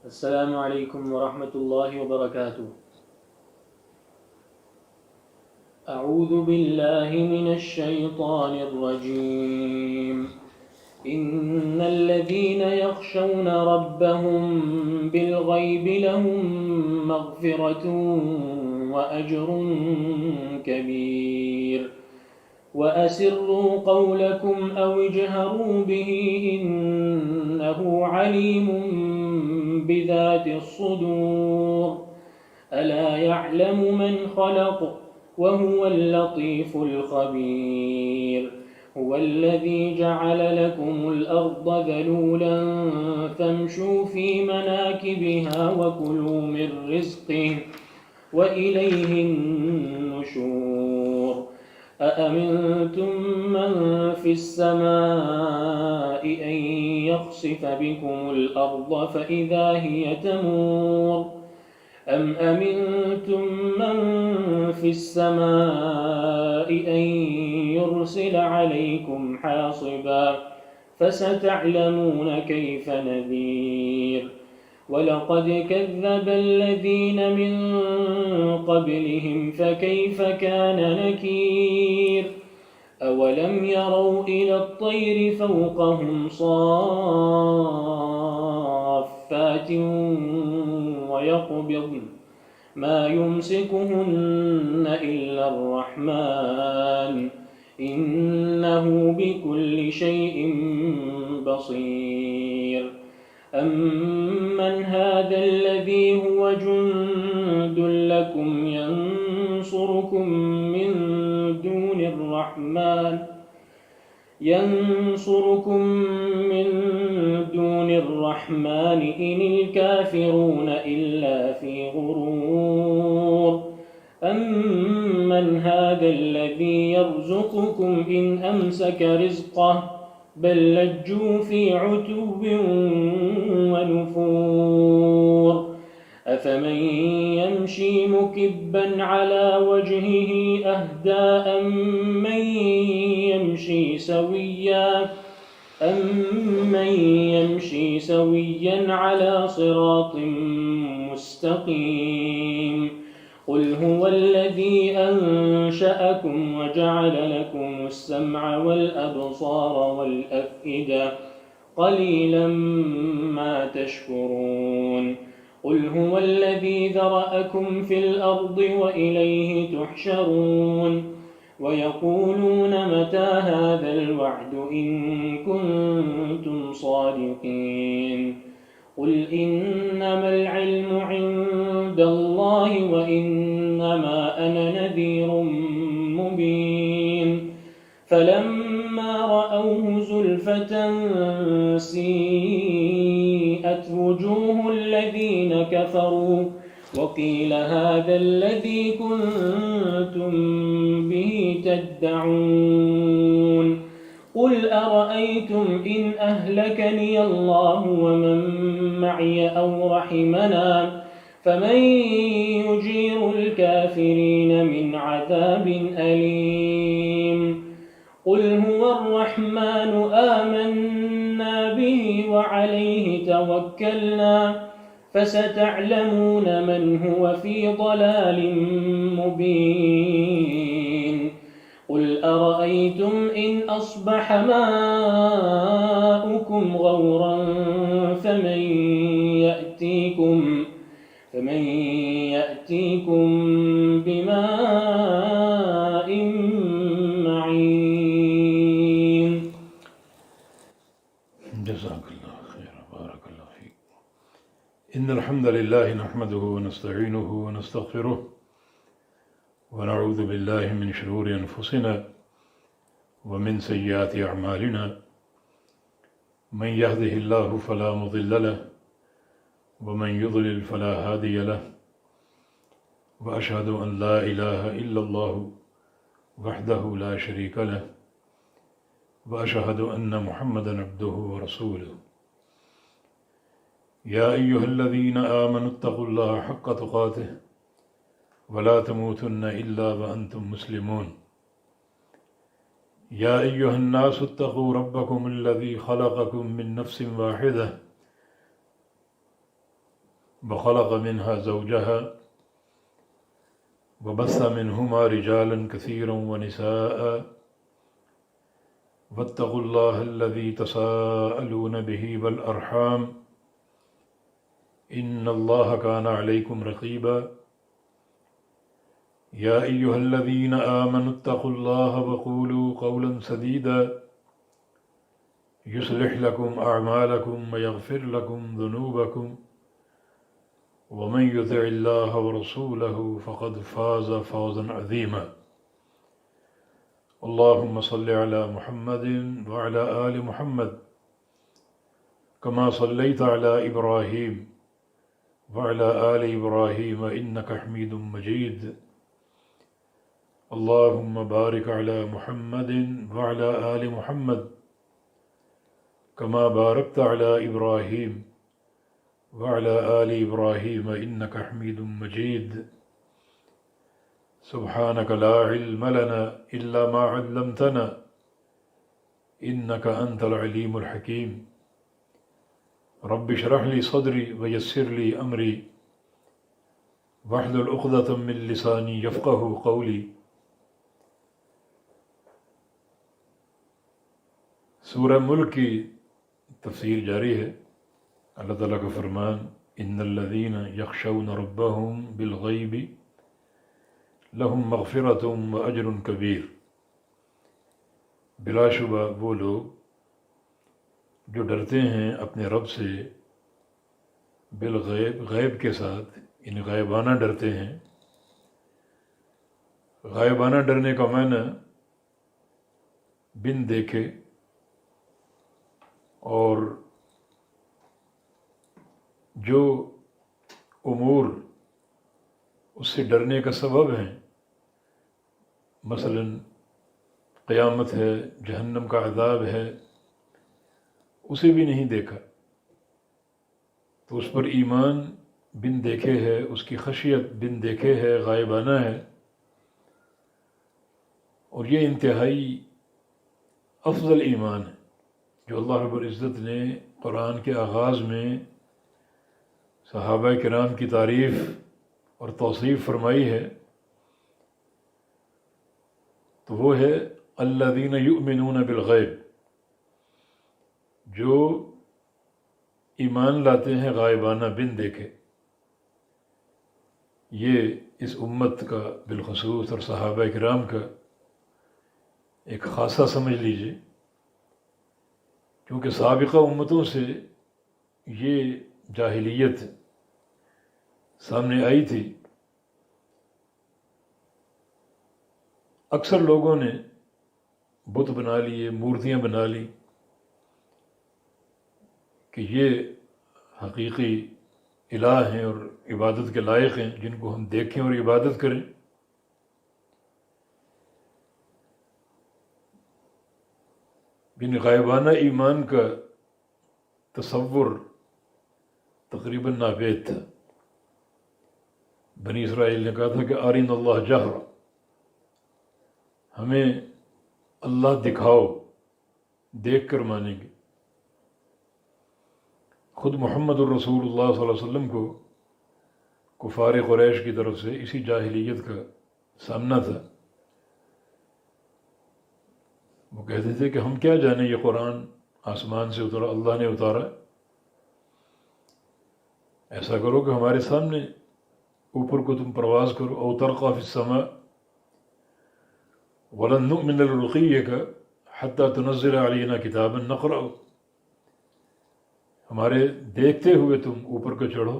السلام علیکم ورحمۃ اللہ وبرکاتہ۔ اعوذ باللہ من الشیطان الرجیم۔ ان الذین یخشون ربهم بالغیب لهم مغفرۃ واجر کبیر وَأَسِرُّوا قَوْلَكُمْ أَوْ اجْهَرُوا بِهِ إِنَّهُ عَلِيمٌ بِذَاتِ الصُّدُورِ أَلَا يَعْلَمُ مَنْ خَلَقَ وَهُوَ اللَّطِيفُ الْخَبِيرُ هُوَ الَّذِي جَعَلَ لَكُمُ الْأَرْضَ ذَلُولًا فَامْشُوا فِي مَنَاكِبِهَا وَكُلُوا مِنْ رِزْقِهِ وَإِلَيْهِ النُّشُورُ أَأَمِنْتُمْ مَنْ فِي السَّمَاءِ أَنْ يَخْسِفَ بِكُمُ الْأَرْضَ فَإِذَا هِيَ تَمُورُ أَمْ أَمِنْتُمْ مَنْ فِي السَّمَاءِ أَنْ يُرْسِلَ عَلَيْكُمْ حَاصِبًا فَسَتَعْلَمُونَ كَيْفَ نَذِيرِ وَلَقَدْ كَذَّبَ الَّذِينَ مِنْ قَبْلِهِمْ فَكَيْفَ كَانَ نَكِيرِ أَوَلَمْ يَرَوْا إِلَى الطَّيْرِ فَوْقَهُمْ صَافَّاتٍ وَيَقْبِضْنَ مَا يُمْسِكُهُنَّ إِلَّا الرَّحْمَنُ إِنَّهُ بِكُلِّ شَيْءٍ بَصِيرٌ أَمَّنْ هَذَا الَّذِي هُوَ جُنْدٌ لَكُمْ يَنْصُرُكُمْ مِنْ دُونِ الرَّحْمَنِ إِنِ الْكَافِرُونَ إِلَّا فِي غُرُورٍ أَمَّنْ هَذَا الَّذِي يَرْزُقُكُمْ إِنْ أَمْسَكَ رِزْقَهُ بل لجوا في عتو ونفور أفمن يمشي مكبا على وجهه أهدى أمن يمشي سويا على صراط مستقيم قل هو الذي أنشأكم وجعل لكم السمع والأبصار والأفئدة قليلا ما تشكرون قل هو الذي ذرأكم في الأرض وإليه تحشرون ويقولون متى هذا الوعد إن كنتم صادقين قل إنما العلم عند الله وإنما أنا نذير مبين فلما رأوه زلفة سيئت وجوه الذين كفروا وقيل هذا الذي كنتم به تدعون قل أرأيتم إن أهلكني الله ومن معي أو رحمنا فمن يجير الكافرين من عذاب أليم قل هو الرحمن آمنا به وعليه توكلنا فستعلمون من هو في ضلال مبين قل أرأيتم إن أصبح ماؤكم غورا فمن يأتيكم بماء معين جزاك الله خيرا بارك الله فيك إن الحمد لله نحمده ونستعينه ونستغفره ونعوذ بالله من شرور أنفسنا ومن سيئات أعمالنا من يهده الله فلا مضل له ومن يضلل فلا هادي له وأشهد أن لا إله إلا الله وحده لا شريك له وأشهد أن محمدًا عبده ورسوله يا أيها الذين آمنوا اتقوا الله حق تقاته ولا تموتن إلا وأنتم مسلمون يا أيها الناس اتقوا ربكم الذي خلقكم من نفس واحدة وخلق منها زوجها وبث منهما رجالا كثيرا ونساء واتقوا الله الذي تساءلون به والأرحام إن الله كان عليكم رقيبا يا أيها الذين آمنوا اتقوا الله وقولوا قولا سديدا يصلح لكم أعمالكم ويغفر لكم ذنوبكم ومن يطع الله ورسوله فقد فاز فوزا عظيما اللهم صل على محمد وعلى آل محمد كما صليت على إبراهيم وعلى آل إبراهيم إنك حميد مجيد اللهم بارك على محمد وعلى آل محمد كما باركت على إبراهيم وعلى آل إبراهيم إنك حميد مجيد سبحانك لا علم لنا إلا ما علمتنا إنك أنت العليم الحكيم رب اشرح لي صدري ويسر لي أمري واحلل عقدة من لساني يفقه قولي سورہ ملک کی تفسیر جاری ہے۔ اللہ تعالیٰ کا فرمان ان الذین یخشون ربهم بالغیب لہم مغفرۃ واجر کبیر، بلا شبہ وہ لوگ جو ڈرتے ہیں اپنے رب سے بالغیب، غیب کے ساتھ، یعنی غائبانہ ڈرتے ہیں۔ غائبانہ ڈرنے کا معنی بن دیکھے اور جو امور اس سے ڈرنے کا سبب ہیں، مثلا قیامت ہے، جہنم کا عذاب ہے، اسے بھی نہیں دیکھا تو اس پر ایمان بن دیکھے ہے، اس کی خشیت بن دیکھے ہے، غائبانہ ہے، اور یہ انتہائی افضل ایمان ہے جو اللہ رب العزت نے قرآن کے آغاز میں صحابہ کرام کی تعریف اور توصیف فرمائی ہے، تو وہ ہے الذین یؤمنون بالغیب، جو ایمان لاتے ہیں غائبانہ بن دیکھے۔ یہ اس امت کا بالخصوص اور صحابہ کرام کا ایک خاصہ سمجھ لیجئے، کیونکہ سابقہ امتوں سے یہ جاہلیت سامنے آئی تھی۔ اکثر لوگوں نے بت بنا لیے، مورتیاں بنا لی کہ یہ حقیقی الہ ہیں اور عبادت کے لائق ہیں، جن کو ہم دیکھیں اور عبادت کریں۔ غائبانہ ایمان کا تصور تقریباً ناپید تھا۔ بنی اسرائیل نے کہا تھا کہ آرین اللہ جہرا، ہمیں اللہ دکھاؤ، دیکھ کر مانیں گے۔ خود محمد الرسول اللہ صلی اللہ علیہ وسلم کو کفار قریش کی طرف سے اسی جاہلیت کا سامنا تھا۔ وہ کہتے تھے کہ ہم کیا جانیں یہ قرآن آسمان سے اترا، اللہ نے اتارا، ایسا کرو کہ ہمارے سامنے اوپر کو تم پرواز کرو، او ترقى في السماء ولن نؤمن لرقيك حتى تنزل علينا كتابا نقرأه، ہمارے دیکھتے ہوئے تم اوپر کو چڑھو،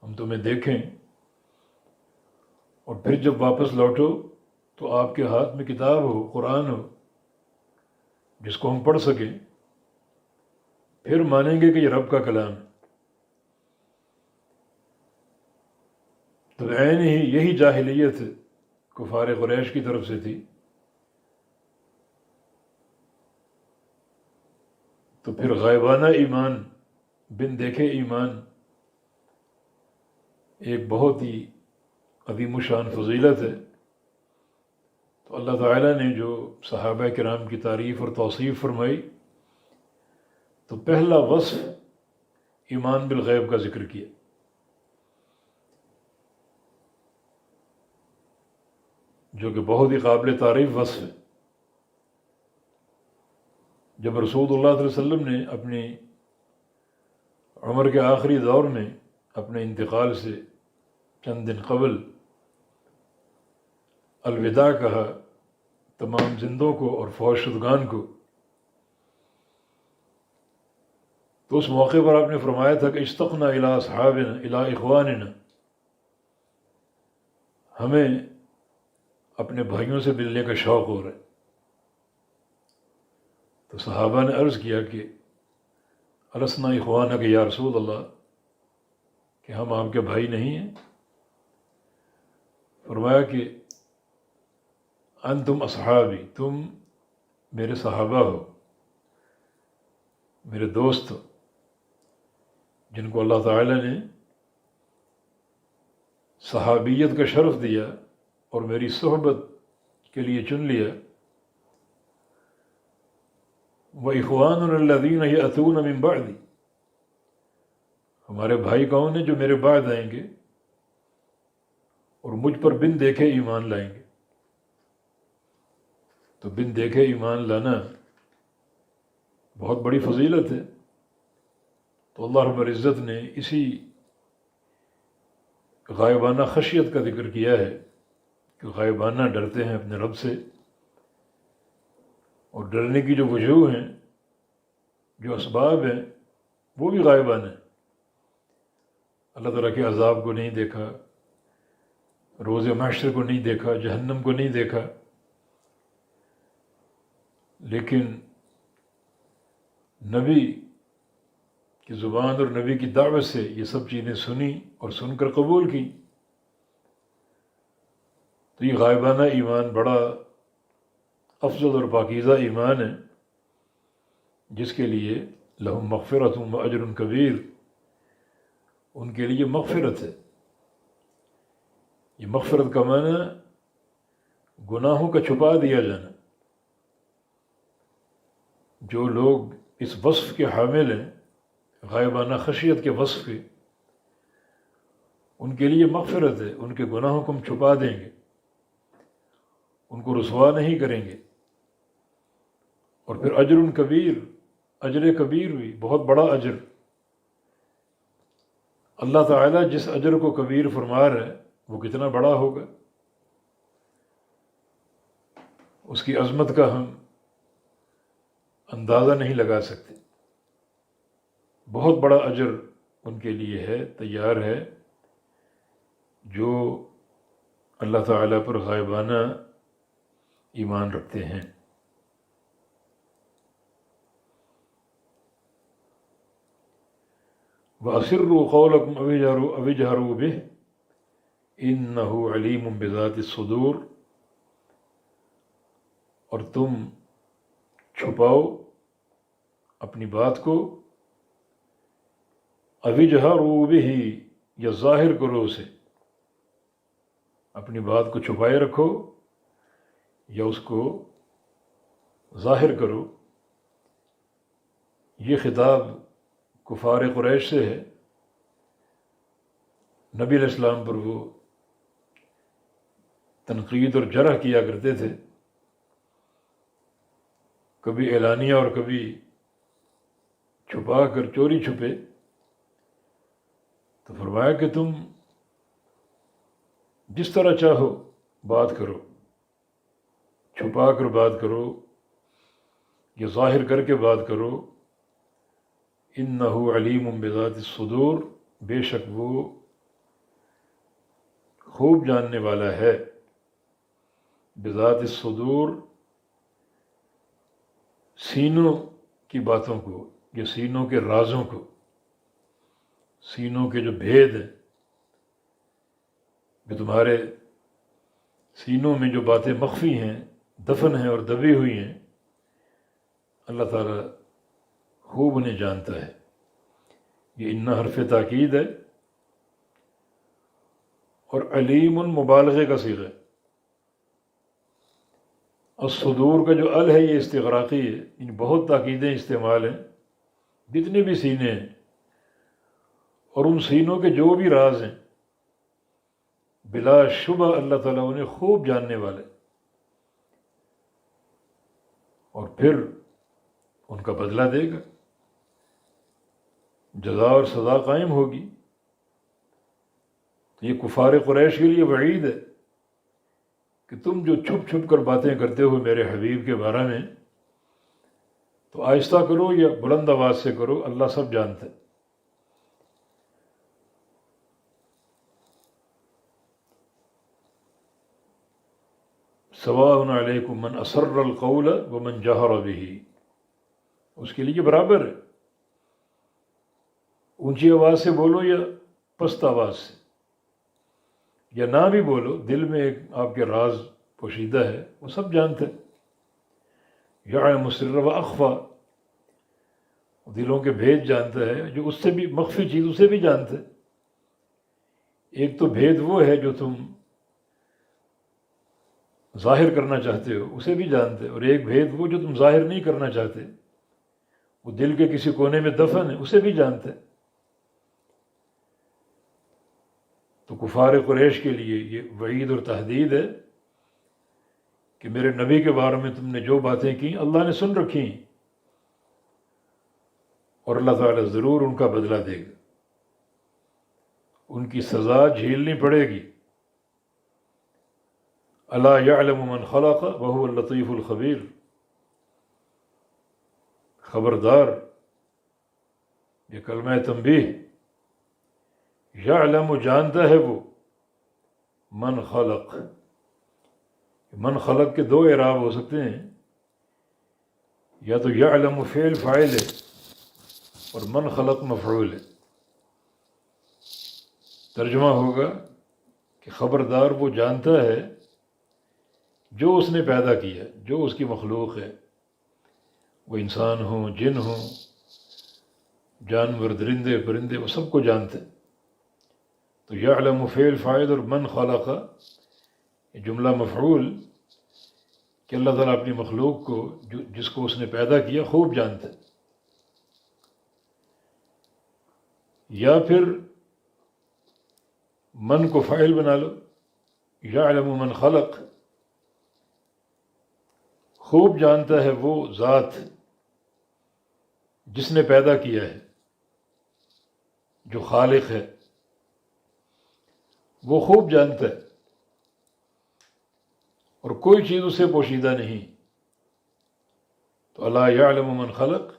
ہم تمہیں دیکھیں، اور پھر جب واپس لوٹو تو آپ کے ہاتھ میں کتاب ہو، قرآن ہو، جس کو ہم پڑھ سکیں، پھر مانیں گے کہ یہ رب کا کلام ہے۔ تو عین ہی یہی جاہلیت کفار قریش کی طرف سے تھی۔ تو پھر غائبانہ ایمان، بن دیکھے ایمان، ایک بہت ہی عظیم الشان فضیلت ہے۔ تو اللہ تعالیٰ نے جو صحابہ کرام کی تعریف اور توصیف فرمائی، تو پہلا وصف ایمان بالغیب کا ذکر کیا جو کہ بہت ہی قابل تعریف وصف ہے۔ جب رسول اللہ صلی اللہ علیہ وسلم نے اپنی عمر کے آخری دور میں اپنے انتقال سے چند دن قبل الوداع کہا تمام زندوں کو اور فوت شدگان کو، تو اس موقع پر آپ نے فرمایا تھا کہ اشتقنا الی اصحابنا الی اخواننا، ہمیں اپنے بھائیوں سے ملنے کا شوق ہو رہا ہے۔ تو صحابہ نے عرض کیا کہ السنا اخوانک یا رسول اللہ، کہ ہم آپ کے بھائی نہیں ہیں؟ فرمایا کہ انتم اصحابی، تم میرے صحابہ ہو، میرے دوست ہو، جن کو اللہ تعالیٰ نے صحابیت کا شرف دیا اور میری صحبت کے لیے چن لیا۔ وَإِخْوَانُنَا الَّذِينَ يَأْتُونَ مِن بَعْدِ، ہمارے بھائی کون ہیں جو میرے بعد آئیں گے اور مجھ پر بن دیکھے ایمان لائیں گے۔ تو بن دیکھے ایمان لانا بہت بڑی فضیلت ہے۔ تو اللہ رب العزت نے اسی غائبانہ خشیت کا ذکر کیا ہے کہ غائبانہ ڈرتے ہیں اپنے رب سے، اور ڈرنے کی جو وجوہ ہیں، جو اسباب ہیں، وہ بھی غائبانہ ہیں۔ اللہ تعالیٰ کے عذاب کو نہیں دیکھا، روز محشر کو نہیں دیکھا، جہنم کو نہیں دیکھا، لیکن نبی کی زبان اور نبی کی دعوت سے یہ سب چیزیں سنی اور سن کر قبول کی۔ تو یہ غائبانہ ایمان بڑا افضل اور پاکیزہ ایمان ہے، جس کے لیے لہم مغفرۃ و اجر کبیر، ان کے لیے مغفرت ہے۔ یہ مغفرت کا معنی گناہوں کا چھپا دیا جانا۔ جو لوگ اس وصف کے حامل ہیں، غائبانہ خشیت کے وصف کے، ان کے لیے مغفرت ہے، ان کے گناہوں کو ہم چھپا دیں گے، ان کو رسوا نہیں کریں گے۔ اور پھر اجر کبیر، اجر کبیر بھی بہت بڑا اجر۔ اللہ تعالیٰ جس اجر کو کبیر فرما رہا ہے وہ کتنا بڑا ہوگا، اس کی عظمت کا ہم اندازہ نہیں لگا سکتے۔ بہت بڑا اجر ان کے لیے ہے، تیار ہے، جو اللہ تعالیٰ پر غائبانہ ایمان رکھتے ہیں۔ وَأَسِرُّوا قَوْلَكُمْ أَوِ اجْهَرُوا بِهِ إِنَّهُ عَلِيمٌ بِذَاتِ الصُّدُورِ، اور تم چھپاؤ اپنی بات کو، أَوِ اجْهَرُوا بِهِ، یا ظاہر کرو اسے، اپنی بات کو چھپائے رکھو یا اس کو ظاہر کرو۔ یہ خطاب کفار قریش سے ہے۔ نبی علیہ السلام پر وہ تنقید اور جرح کیا کرتے تھے، کبھی اعلانیہ اور کبھی چھپا کر، چوری چھپے۔ تو فرمایا کہ تم جس طرح چاہو بات کرو، چھپا کر بات کرو یا ظاہر کر کے بات کرو۔ انہ علیم بذات الصدور، بے شک وہ خوب جاننے والا ہے، بذات الصدور، سینوں کی باتوں کو یا سینوں کے رازوں کو، سینوں کے جو بھید ہیں، کہ تمہارے سینوں میں جو باتیں مخفی ہیں، دفن ہیں اور دبی ہوئی ہیں، اللہ تعالیٰ خوب انہیں جانتا ہے۔ یہ انہ حرف تاکید ہے، اور علیم مبالغے کا صیغہ ہے۔ الصدور کا جو ال ہے یہ استغراقی ہے، ان بہت تاکیدیں استعمال ہیں، جتنے بھی سینے ہیں اور ان سینوں کے جو بھی راز ہیں، بلا شبہ اللہ تعالیٰ انہیں خوب جاننے والے۔ اور پھر ان کا بدلہ دے گا، جزا اور سزا قائم ہوگی۔ یہ کفار قریش کے لیے وعید ہے کہ تم جو چھپ چھپ کر باتیں کرتے ہو میرے حبیب کے بارے میں، تو آہستہ کرو یا بلند آواز سے کرو، اللہ سب جانتا ہے۔ سواء علیکم من اسر القول ومن جہر بہ، اس کے لیے برابر ہے، اونچی آواز سے بولو یا پست آواز سے، یا نہ بھی بولو، دل میں ایک آپ کے راز پوشیدہ ہے، وہ سب جانتے ہیں۔ یعلم السر و اخفی، دلوں کے بھید جانتا ہے، جو اس سے بھی مخفی چیز اسے بھی جانتا ہے۔ ایک تو بھید وہ ہے جو تم ظاہر کرنا چاہتے ہو، اسے بھی جانتے ہیں، اور ایک بھید وہ جو تم ظاہر نہیں کرنا چاہتے، وہ دل کے کسی کونے میں دفن ہے، اسے بھی جانتے ہیں۔ تو کفار قریش کے لیے یہ وعید اور تحدید ہے کہ میرے نبی کے بارے میں تم نے جو باتیں کی اللہ نے سن رکھی ہیں، اور اللہ تعالیٰ ضرور ان کا بدلہ دے گا، ان کی سزا جھیلنی پڑے گی۔ الا یعلم من خلق وهو اللطیف الخبیر، خبردار، یہ کلمہ تنبیہ، یعلم جانتا ہے وہ، من خلق، من خلق کے دو اعراب ہو سکتے ہیں، یا تو یعلم فعل فاعل ہے اور من خلق مفعول ہے۔ ترجمہ ہوگا کہ خبردار وہ جانتا ہے جو اس نے پیدا کیا، جو اس کی مخلوق ہے، وہ انسان ہوں، جن ہوں، جانور، درندے، پرندے، وہ سب کو جانتے ہیں۔ تو یعلم فعل فاعل اور من خلق یہ جملہ مفعول، کہ اللہ تعالیٰ اپنی مخلوق کو جس کو اس نے پیدا کیا خوب جانتا ہے۔ یا پھر من کو فاعل بنا لو، یعلم من خلق، خوب جانتا ہے وہ ذات جس نے پیدا کیا ہے، جو خالق ہے، وہ خوب جانتا ہے، اور کوئی چیز اسے پوشیدہ نہیں۔ تو الا یعلم من خلق،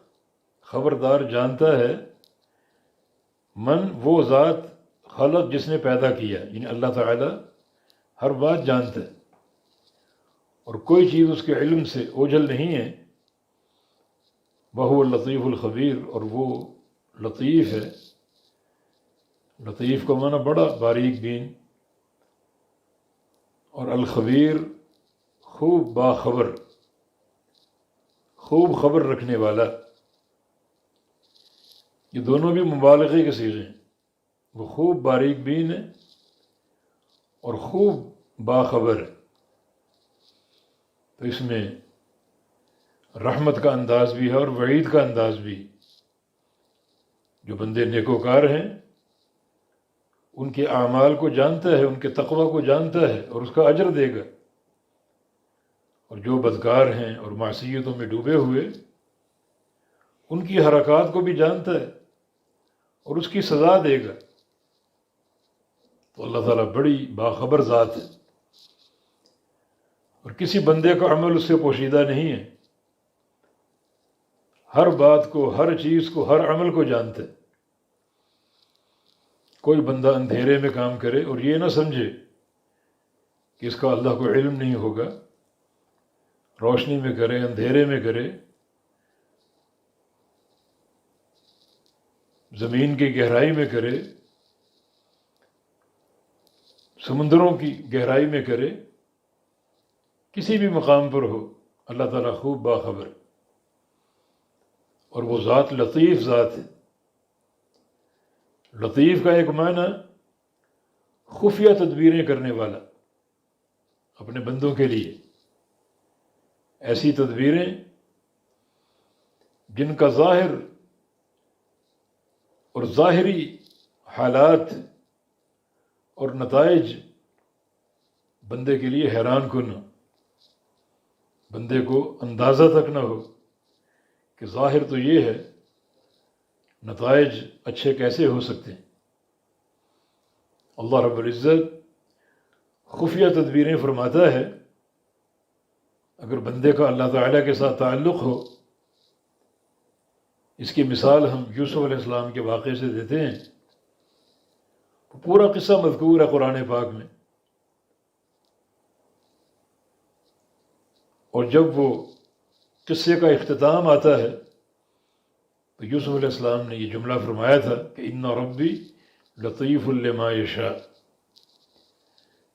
خبردار جانتا ہے، من وہ ذات، خلق جس نے پیدا کیا، یعنی اللہ تعالیٰ ہر بات جانتا ہے، اور کوئی چیز اس کے علم سے اوجھل نہیں ہے۔ وہو اللطیف الخبیر، اور وہ لطیف ہے، لطیف کا معنی بڑا باریک بین، اور الخبیر خوب باخبر، خوب خبر رکھنے والا۔ یہ دونوں بھی مبالغے کے صیغے ہیں، وہ خوب باریک بین ہے اور خوب باخبر ہے۔ تو اس میں رحمت کا انداز بھی ہے اور وعید کا انداز بھی۔ جو بندے نیکوکار ہیں ان کے اعمال کو جانتا ہے، ان کے تقوی کو جانتا ہے اور اس کا اجر دے گا، اور جو بدکار ہیں اور معصیتوں میں ڈوبے ہوئے ان کی حرکات کو بھی جانتا ہے اور اس کی سزا دے گا۔ تو اللہ تعالیٰ بڑی باخبر ذات ہے، اور کسی بندے کا عمل اس سے پوشیدہ نہیں ہے، ہر بات کو، ہر چیز کو، ہر عمل کو جانتا ہے۔ کوئی بندہ اندھیرے میں کام کرے اور یہ نہ سمجھے کہ اس کا اللہ کو علم نہیں ہوگا، روشنی میں کرے، اندھیرے میں کرے، زمین کی گہرائی میں کرے، سمندروں کی گہرائی میں کرے، کسی بھی مقام پر ہو، اللہ تعالیٰ خوب باخبر، اور وہ ذات لطیف ذات ہے۔ لطیف کا ایک معنی خفیہ تدبیریں کرنے والا، اپنے بندوں کے لیے ایسی تدبیریں جن کا ظاہر اور ظاہری حالات اور نتائج بندے کے لیے حیران کن، بندے کو اندازہ تک نہ ہو کہ ظاہر تو یہ ہے، نتائج اچھے کیسے ہو سکتے ہیں۔ اللہ رب العزت خفیہ تدبیریں فرماتا ہے۔ اگر بندے کا اللہ تعالیٰ کے ساتھ تعلق ہو، اس کی مثال ہم یوسف علیہ السلام کے واقعے سے دیتے ہیں۔ پورا قصہ مذکور ہے قرآن پاک میں، اور جب وہ قصے کا اختتام آتا ہے تو یوسف علیہ السلام نے یہ جملہ فرمایا تھا کہ ان ربی لطیف لما یشاء،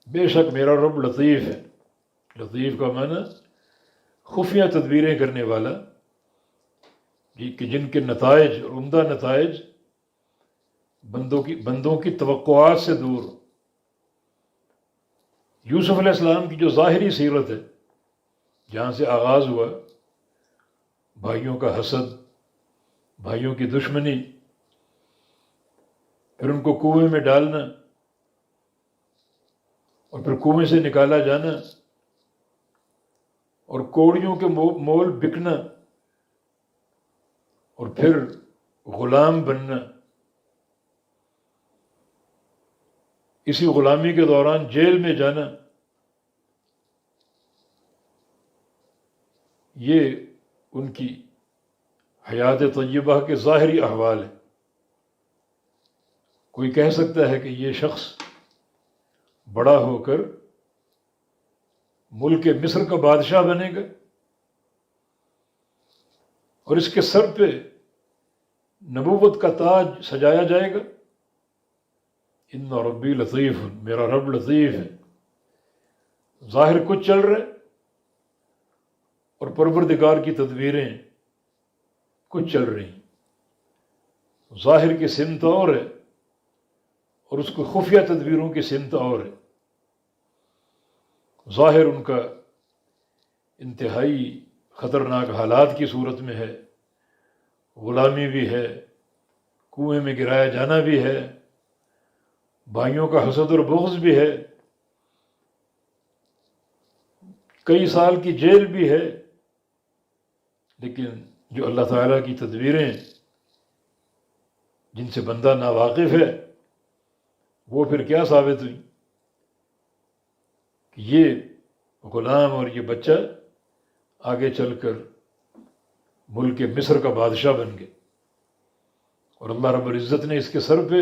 بے شک میرا رب لطیف ہے۔ لطیف کا معنی خفیہ تدبیریں کرنے والا، کہ جن کے نتائج اور عمدہ نتائج بندوں کی توقعات سے دور ہو۔ یوسف علیہ السلام کی جو ظاہری سیرت ہے، جہاں سے آغاز ہوا، بھائیوں کا حسد، بھائیوں کی دشمنی، پھر ان کو کنویں میں ڈالنا اور پھر کنویں سے نکالا جانا اور کوڑیوں کے مول بکنا اور پھر غلام بننا، اسی غلامی کے دوران جیل میں جانا، یہ ان کی حیات طیبہ کے ظاہری احوال ہیں۔ کوئی کہہ سکتا ہے کہ یہ شخص بڑا ہو کر ملک مصر کا بادشاہ بنے گا اور اس کے سر پہ نبوت کا تاج سجایا جائے گا۔ ان ربی لطیف، میرا رب لطیف ہے۔ ظاہر کچھ چل رہا ہے اور پروردگار کی تدبیریں کچھ چل رہی ہیں۔ ظاہر کی سمت اور ہے اور اس کو خفیہ تدبیروں کی سمت اور ہے۔ ظاہر ان کا انتہائی خطرناک حالات کی صورت میں ہے، غلامی بھی ہے، کنویں میں گرایا جانا بھی ہے، بھائیوں کا حسد اور بغض بھی ہے، کئی سال کی جیل بھی ہے، لیکن جو اللہ تعالیٰ کی تدبیریں جن سے بندہ ناواقف ہے، وہ پھر کیا ثابت ہوئی کہ یہ غلام اور یہ بچہ آگے چل کر ملک مصر کا بادشاہ بن گئے، اور اللہ رب العزت نے اس کے سر پہ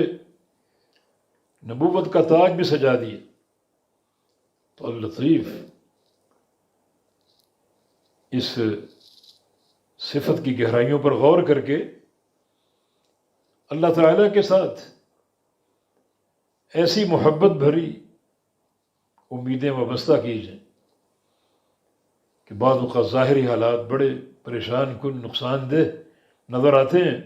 نبوت کا تاج بھی سجا دیا۔ تو اللطیف، اس صفت کی گہرائیوں پر غور کر کے اللہ تعالیٰ کے ساتھ ایسی محبت بھری امیدیں وابستہ کیجئیں کہ بعض اوقات ظاہری حالات بڑے پریشان کن، نقصان دہ نظر آتے ہیں،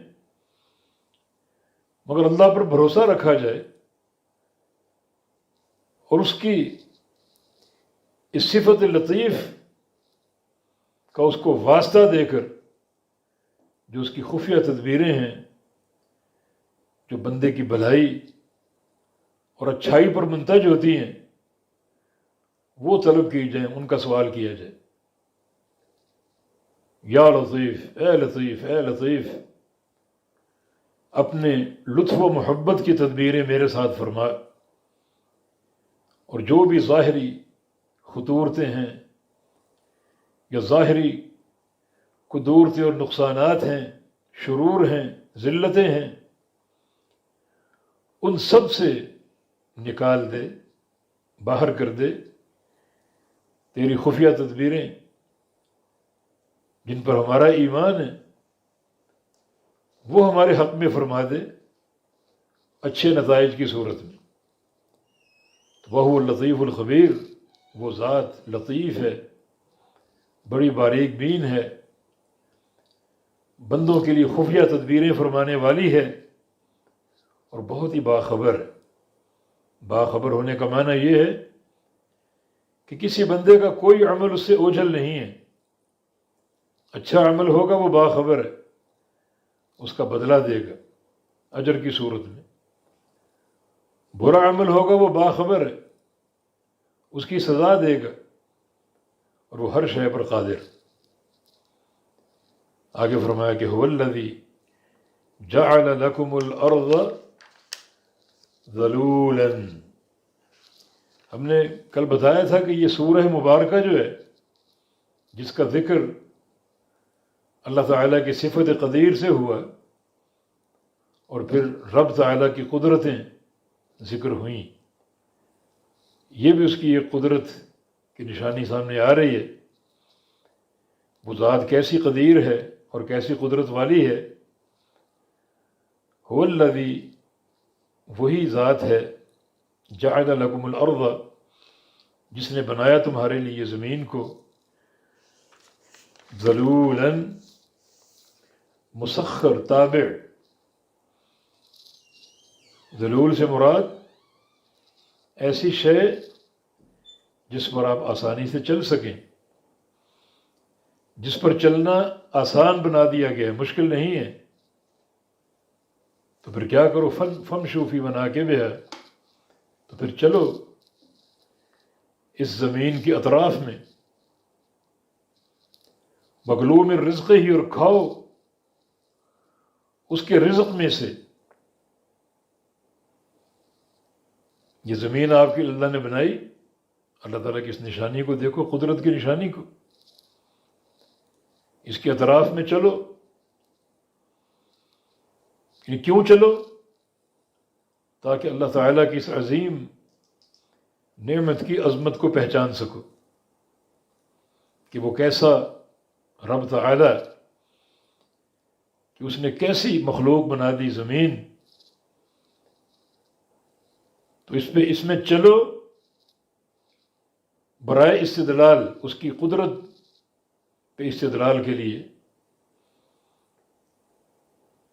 مگر اللہ پر بھروسہ رکھا جائے اور اس کی اس صفت لطیف کا اس کو واسطہ دے کر جو اس کی خفیہ تدبیریں ہیں، جو بندے کی بھلائی اور اچھائی پر منتج ہوتی ہیں، وہ طلب کی جائیں، ان کا سوال کیا جائے۔ یا لطیف، اے لطیف، اے لطیف، اپنے لطف و محبت کی تدبیریں میرے ساتھ فرما، اور جو بھی ظاہری خطورتیں ہیں یا ظاہری قدورتیں اور نقصانات ہیں، شرور ہیں، ذلتیں ہیں، ان سب سے نکال دے، باہر کر دے۔ تیری خفیہ تدبیریں جن پر ہمارا ایمان ہے، وہ ہمارے حق میں فرما دے اچھے نتائج کی صورت میں۔ وَهُوَ اللطیف الخبیر، وہ ذات لطیف ہے، بڑی باریک بین ہے، بندوں کے لیے خفیہ تدبیریں فرمانے والی ہے، اور بہت ہی باخبر ہے۔ باخبر ہونے کا معنی یہ ہے کہ کسی بندے کا کوئی عمل اس سے اوجھل نہیں ہے۔ اچھا عمل ہوگا وہ باخبر ہے، اس کا بدلہ دے گا اجر کی صورت میں۔ برا عمل ہوگا وہ باخبر ہے، اس کی سزا دے گا، اور وہ ہر شے پر قادر۔ آگے فرمایا کہ هو الذی جعل لکم الارض ذلولا۔ ہم نے کل بتایا تھا کہ یہ سورہ مبارکہ جو ہے، جس کا ذکر اللہ تعالیٰ کی صفت قدیر سے ہوا اور پھر رب تعالیٰ کی قدرتیں ذکر ہوئیں، یہ بھی اس کی ایک قدرت کی نشانی سامنے آ رہی ہے۔ وہ ذات کیسی قدیر ہے اور کیسی قدرت والی ہے۔ هو الذی، وہی ذات ہے، جعل لکم الارض، جس نے بنایا تمہارے لیے زمین کو، ذلولا، مسخر، تابع۔ ذلول سے مراد ایسی شے جس پر آپ آسانی سے چل سکیں، جس پر چلنا آسان بنا دیا گیا ہے، مشکل نہیں ہے۔ تو پھر کیا کرو، فمشوا فی مناکبہا، تو پھر چلو اس زمین کی اطراف میں، وکلوا من رزقہ، اور کھاؤ اس کے رزق میں سے۔ یہ زمین آپ کی اللہ نے بنائی، اللہ تعالیٰ کی اس نشانی کو دیکھو، قدرت کی نشانی کو، اس کے اطراف میں چلو۔ یعنی کیوں چلو؟ تاکہ اللہ تعالیٰ کی اس عظیم نعمت کی عظمت کو پہچان سکو کہ وہ کیسا رب تعالیٰ، کہ اس نے کیسی مخلوق بنا دی زمین۔ تو اس میں چلو برائے استدلال، اس کی قدرت پہ استدلال کے لیے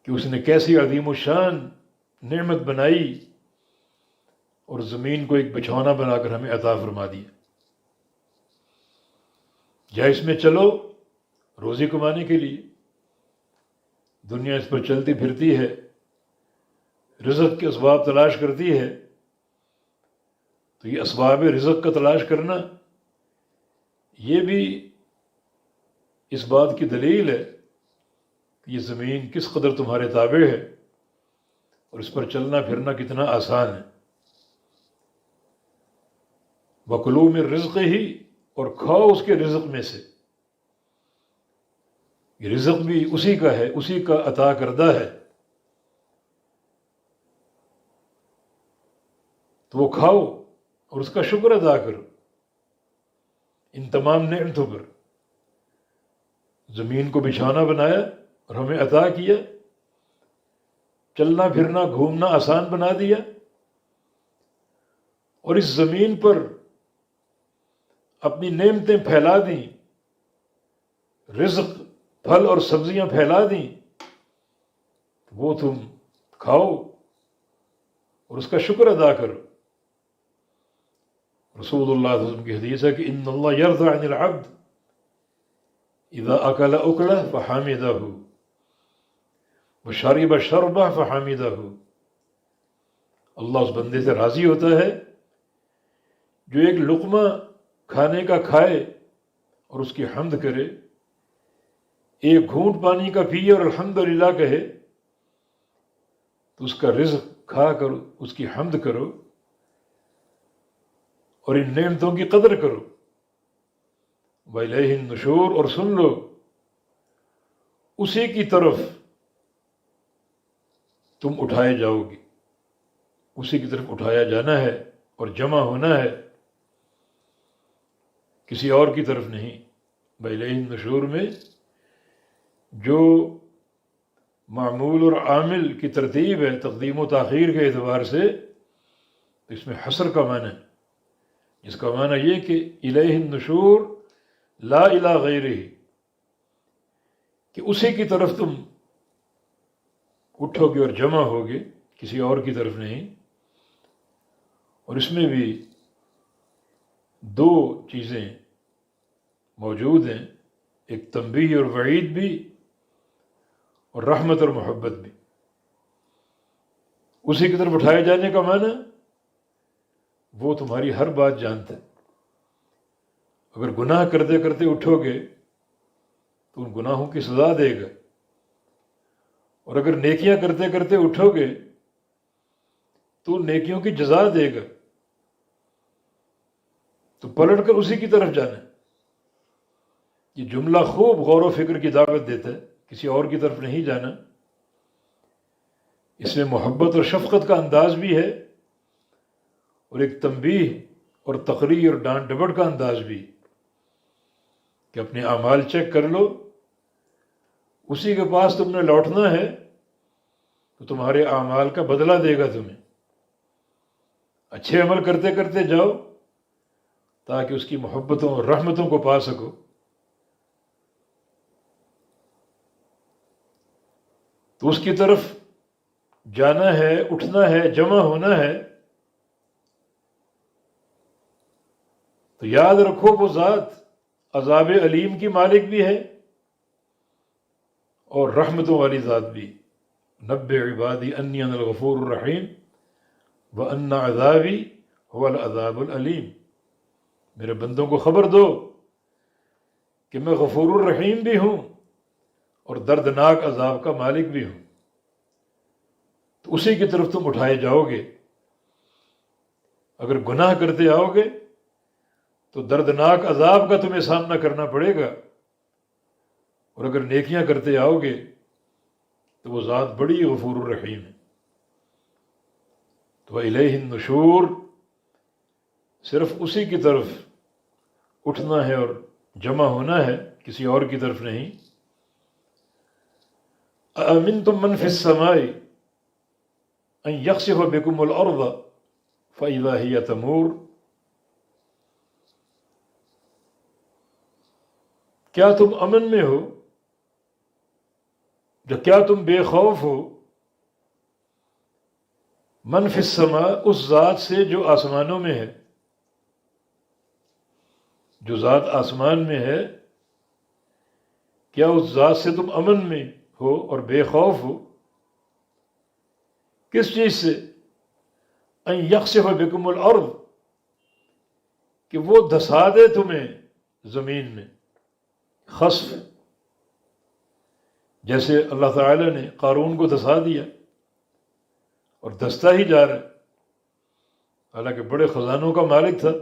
کہ اس نے کیسی عظیم الشان نعمت بنائی اور زمین کو ایک بچھونا بنا کر ہمیں عطا فرما دیا۔ یا اس میں چلو روزی کمانے کے لیے، دنیا اس پر چلتی پھرتی ہے، رزق کے اسباب تلاش کرتی ہے، تو یہ اسباب رزق کا تلاش کرنا، یہ بھی اس بات کی دلیل ہے کہ یہ زمین کس قدر تمہارے تابع ہے اور اس پر چلنا پھرنا کتنا آسان ہے۔ وَكُلُوا مِن رِزْقِهِ، اور کھاؤ اس کے رزق میں سے۔ یہ رزق بھی اسی کا ہے، اسی کا عطا کردہ ہے، تو وہ کھاؤ اور اس کا شکر ادا کرو ان تمام نعمتوں پر۔ زمین کو بچھانا بنایا اور ہمیں عطا کیا، چلنا پھرنا گھومنا آسان بنا دیا، اور اس زمین پر اپنی نعمتیں پھیلا دیں، رزق، پھل اور سبزیاں پھیلا دیں، وہ تم کھاؤ اور اس کا شکر ادا کرو۔ رسول اللہ صلی اللہ علیہ وسلم کی حدیث ہے کہ ان اللہ یرضى عن العبد اذا اکل اکلہ فحمدہ وشرب شربہ فحمدہ۔ اللہ اس بندے سے راضی ہوتا ہے جو ایک لقمہ کھانے کا کھائے اور اس کی حمد کرے، ایک گھونٹ پانی کا پیے اور الحمدللہ کہے، تو اس کا رزق کھا کر اس کی حمد کرو اور ان نعمتوں کی قدر کرو۔ وَإِلَيْهِ النُّشُورُ، اور سن لو اسی کی طرف تم اٹھائے جاؤ گے، اسی کی طرف اٹھایا جانا ہے اور جمع ہونا ہے، کسی اور کی طرف نہیں۔ وَإِلَيْهِ النُّشُورُ میں جو معمول اور عامل کی ترتیب ہے تقدیم و تاخیر کے اعتبار سے، تو اس میں حصر کا معنی ہے، جس کا معنی یہ کہ الیہ النشور لا الی غیرہ، کہ اسی کی طرف تم اٹھو گے اور جمع ہوگے، کسی اور کی طرف نہیں۔ اور اس میں بھی دو چیزیں موجود ہیں، ایک تنبیہ اور وعید بھی، اور رحمت اور محبت بھی۔ اسی کی طرف اٹھائے جانے کا معنی وہ تمہاری ہر بات جانتا ہے، اگر گناہ کرتے کرتے اٹھو گے تو ان گناہوں کی سزا دے گا، اور اگر نیکیاں کرتے کرتے اٹھو گے تو ان نیکیوں کی جزا دے گا۔ تو پلٹ کر اسی کی طرف جانا ہے۔ یہ جملہ خوب غور و فکر کی دعوت دیتا ہے، کسی اور کی طرف نہیں جانا۔ اس میں محبت اور شفقت کا انداز بھی ہے، اور ایک تنبیہ اور تقریر اور ڈانٹ ڈپٹ کا انداز بھی، کہ اپنے اعمال چیک کر لو، اسی کے پاس تم نے لوٹنا ہے، تو تمہارے اعمال کا بدلہ دے گا تمہیں۔ اچھے عمل کرتے کرتے جاؤ تاکہ اس کی محبتوں اور رحمتوں کو پا سکو۔ تو اس کی طرف جانا ہے، اٹھنا ہے، جمع ہونا ہے۔ تو یاد رکھو وہ ذات عذاب علیم کی مالک بھی ہے اور رحمتوں والی ذات بھی۔ نبئ عبادی انی انا الغفور الرحیم وان عذابی هو العذاب العلیم۔ میرے بندوں کو خبر دو کہ میں غفور الرحیم بھی ہوں اور دردناک عذاب کا مالک بھی ہوں۔ تو اسی کی طرف تم اٹھائے جاؤ گے۔ اگر گناہ کرتے آؤ گے تو دردناک عذاب کا تمہیں سامنا کرنا پڑے گا، اور اگر نیکیاں کرتے آؤ گے تو وہ ذات بڑی غفور الرحیم ہے۔ تو الیہ النشور، صرف اسی کی طرف اٹھنا ہے اور جمع ہونا ہے، کسی اور کی طرف نہیں۔ اَأَمِنْتُم مَّن فِي السَّمَاءِ أَن يَخْسِفَ بِكُمُ الْأَرْضَ فَإِذَا هِيَ تَمُورُ۔ کیا تم امن میں ہو، کیا تم بے خوف ہو، من فی السماء، اس ذات سے جو آسمانوں میں ہے، جو ذات آسمان میں ہے، کیا اس ذات سے تم امن میں ہو اور بے خوف ہو؟ کس چیز سے؟ ان یخسف بکم الارض، کہ وہ دھسا دے تمہیں زمین میں۔ خسف، جیسے اللہ تعالی نے قارون کو دھسا دیا اور دھستا ہی جا رہا ہے، حالانکہ بڑے خزانوں کا مالک تھا،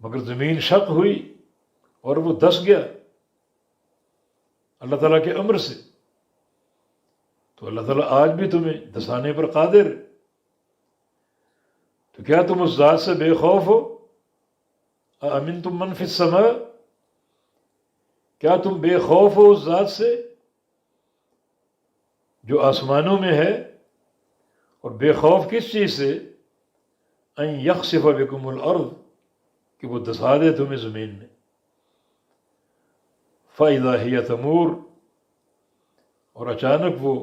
مگر زمین شق ہوئی اور وہ دھس گیا اللہ تعالیٰ کے امر سے۔ تو اللہ تعالیٰ آج بھی تمہیں دھسانے پر قادر ہے۔ تو کیا تم اس ذات سے بے خوف ہو؟ اَأَمِنْتُم مَّن فِي السَّمَاءِ، کیا تم بے خوف ہو اس ذات سے جو آسمانوں میں ہے؟ اور بے خوف کس چیز سے؟ ان یخسف بکم الارض، کہ وہ دھسا دے تمہیں زمین میں۔ فَإِذَا هِيَ تَمُورُ، اور اچانک وہ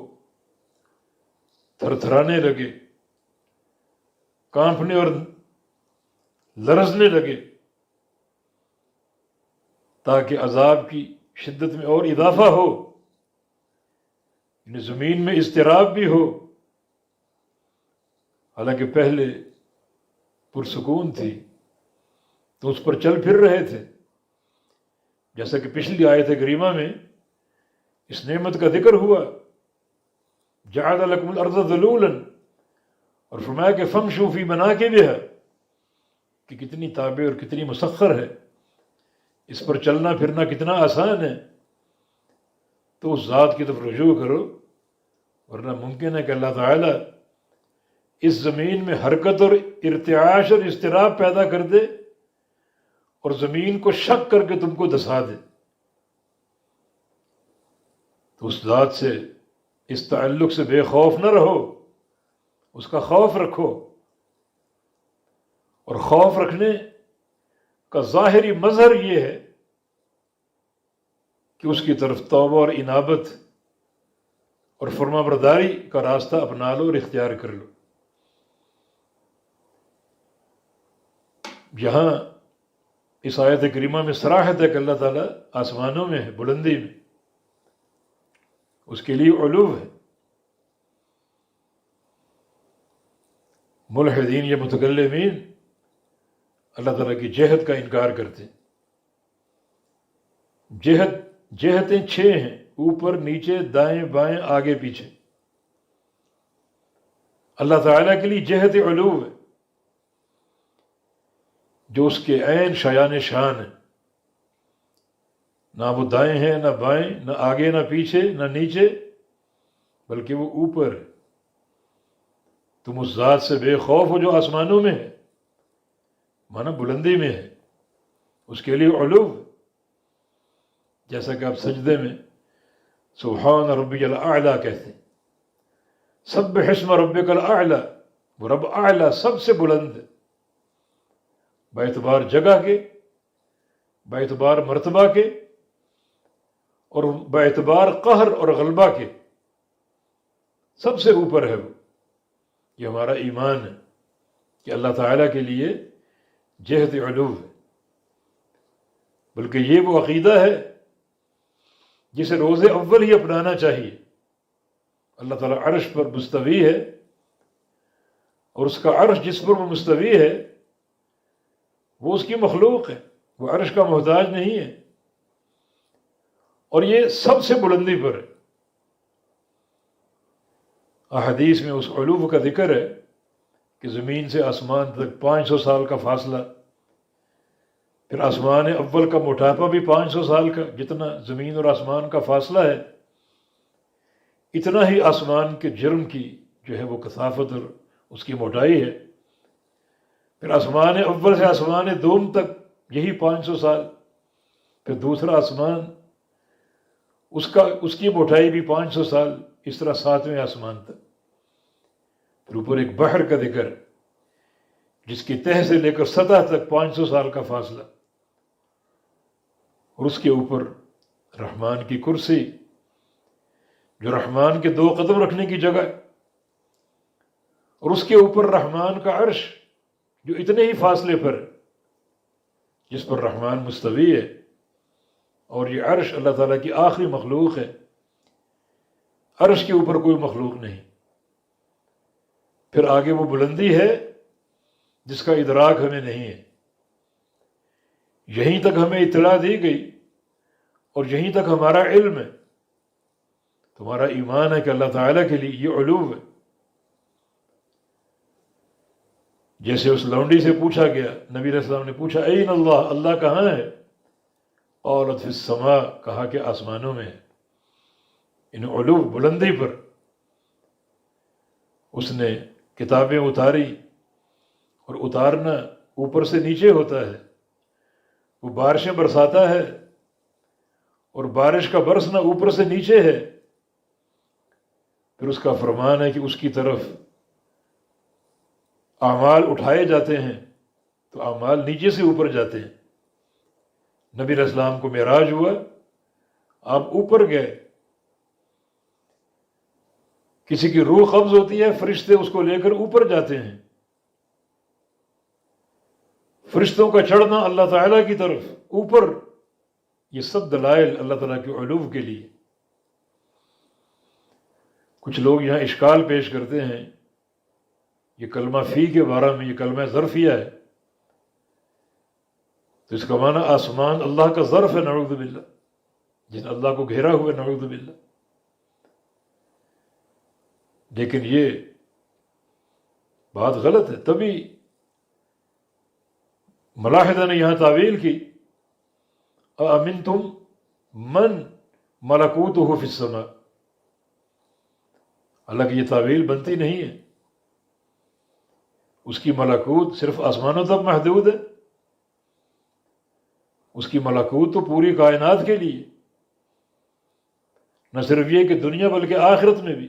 تھر تھرانے لگے، کانپنے اور لرزنے لگے، تاکہ عذاب کی شدت میں اور اضافہ ہو، یعنی زمین میں اضطراب بھی ہو۔ حالانکہ پہلے پرسکون تھی تو اس پر چل پھر رہے تھے، جیسا کہ پچھلی آیت کریمہ میں اس نعمت کا ذکر ہوا، جعل لکم الارض ذلولا، اور فرمایا کہ فامشوا فی مناکبہا، کہ کتنی تابع اور کتنی مسخر ہے، اس پر چلنا پھرنا کتنا آسان ہے۔ تو اس ذات کی طرف رجوع کرو، ورنہ ممکن ہے کہ اللہ تعالیٰ اس زمین میں حرکت اور ارتعاش اور اضطراب پیدا کر دے اور زمین کو شق کر کے تم کو دھسا دے۔ تو اس ذات سے، اس تعلق سے بے خوف نہ رہو، اس کا خوف رکھو۔ اور خوف رکھنے کا ظاہری مظہر یہ ہے کہ اس کی طرف توبہ اور انابت اور فرما برداری کا راستہ اپنا لو اور اختیار کر لو۔ یہاں اس آیت کریمہ میں صراحت ہے کہ اللہ تعالیٰ آسمانوں میں ہے، بلندی میں، اس کے لیے علو ہے۔ ملحدین یا متکلمین اللہ تعالیٰ کی جہت کا انکار کرتے ہیں۔ جہتیں 6 ہیں، اوپر نیچے دائیں بائیں آگے پیچھے۔ اللہ تعالیٰ کے لیے جہت علو ہے جو اس کے عین شایان شان ہے، نہ وہ دائیں ہیں نہ بائیں، نہ آگے نہ پیچھے نہ نیچے، بلکہ وہ اوپر ہے۔ تم اس ذات سے بے خوف ہو جو آسمانوں میں ہے، مانا بلندی میں ہے، اس کے لیے علو ہے۔ جیسا کہ آپ سجدے میں سبحان ربی الاعلیٰ کہتے ہیں، سبح اسم ربک الاعلیٰ، وہ رب اعلیٰ سب سے بلند ہے، باعتبار جگہ کے، باعتبار مرتبہ کے، اور باعتبار قہر اور غلبہ کے، سب سے اوپر ہے وہ۔ یہ ہمارا ایمان ہے کہ اللہ تعالیٰ کے لیے جہت علو ہے، بلکہ یہ وہ عقیدہ ہے جسے روز اول ہی اپنانا چاہیے۔ اللہ تعالیٰ عرش پر مستوی ہے، اور اس کا عرش جس پر وہ مستوی ہے وہ اس کی مخلوق ہے، وہ عرش کا محتاج نہیں ہے، اور یہ سب سے بلندی پر ہے۔ احادیث میں اس علو کا ذکر ہے کہ زمین سے آسمان تک 500 سال کا فاصلہ، پھر آسمان اول کا موٹاپا بھی 500 سال کا، جتنا زمین اور آسمان کا فاصلہ ہے اتنا ہی آسمان کے جرم کی جو ہے وہ کثافت اور اس کی موٹائی ہے۔ پھر آسمان اول سے آسمان دوم تک یہی 500 سال، پھر دوسرا آسمان اس کی موٹائی بھی 500 سال، اس طرح 7ویں آسمان تک۔ پھر اوپر ایک بحر کا ذکر جس کی تہ سے لے کر سطح تک 500 سال کا فاصلہ، اور اس کے اوپر رحمان کی کرسی جو رحمان کے 2 قدم رکھنے کی جگہ ہے، اور اس کے اوپر رحمان کا عرش جو اتنے ہی فاصلے پر ہے، جس پر رحمان مستوی ہے، اور یہ عرش اللہ تعالیٰ کی آخری مخلوق ہے، عرش کے اوپر کوئی مخلوق نہیں۔ پھر آگے وہ بلندی ہے جس کا ادراک ہمیں نہیں ہے، یہیں تک ہمیں اطلاع دی گئی اور یہیں تک ہمارا علم ہے۔ تمہارا ایمان ہے کہ اللہ تعالیٰ کے لیے یہ علو ہے۔ جیسے اس لونڈی سے پوچھا گیا، نبی علیہ السلام نے پوچھا این اللہ، اللہ کہاں ہے؟ قالت فی السماء، کہا کہ آسمانوں میں ہے۔ ان علو بلندی پر اس نے کتابیں اتاری، اور اتارنا اوپر سے نیچے ہوتا ہے۔ وہ بارشیں برساتا ہے، اور بارش کا برسنا اوپر سے نیچے ہے۔ پھر اس کا فرمان ہے کہ اس کی طرف اعمال اٹھائے جاتے ہیں تو اعمال نیچے سے اوپر جاتے ہیں۔ نبی علیہ السلام کو معراج ہوا، آپ اوپر گئے، کسی کی روح قبض ہوتی ہے، فرشتے اس کو لے کر اوپر جاتے ہیں۔ فرشتوں کا چڑھنا اللہ تعالیٰ کی طرف اوپر، یہ سب دلائل اللہ تعالیٰ کے علو کے لیے۔ کچھ لوگ یہاں اشکال پیش کرتے ہیں، یہ کلمہ فی کے بارے میں، یہ کلمہ ظرفیہ ہے، تو اس کا معنی آسمان اللہ کا ظرف ہے، نعوذ باللہ، جس نے اللہ کو گھیرا ہوا ہے، نعوذ باللہ۔ لیکن یہ بات غلط ہے، تبھی ملاحدہ نے یہاں تعویل کی اَأَمِنْتُمْ مَنْ مَلَكُوتُهُ فِي السَّمَاءِ، حالانکہ یہ تعویل بنتی نہیں ہے۔ اس کی ملکوت صرف آسمانوں تک محدود ہے، اس کی ملکوت تو پوری کائنات کے لیے، نہ صرف یہ کہ دنیا بلکہ آخرت میں بھی۔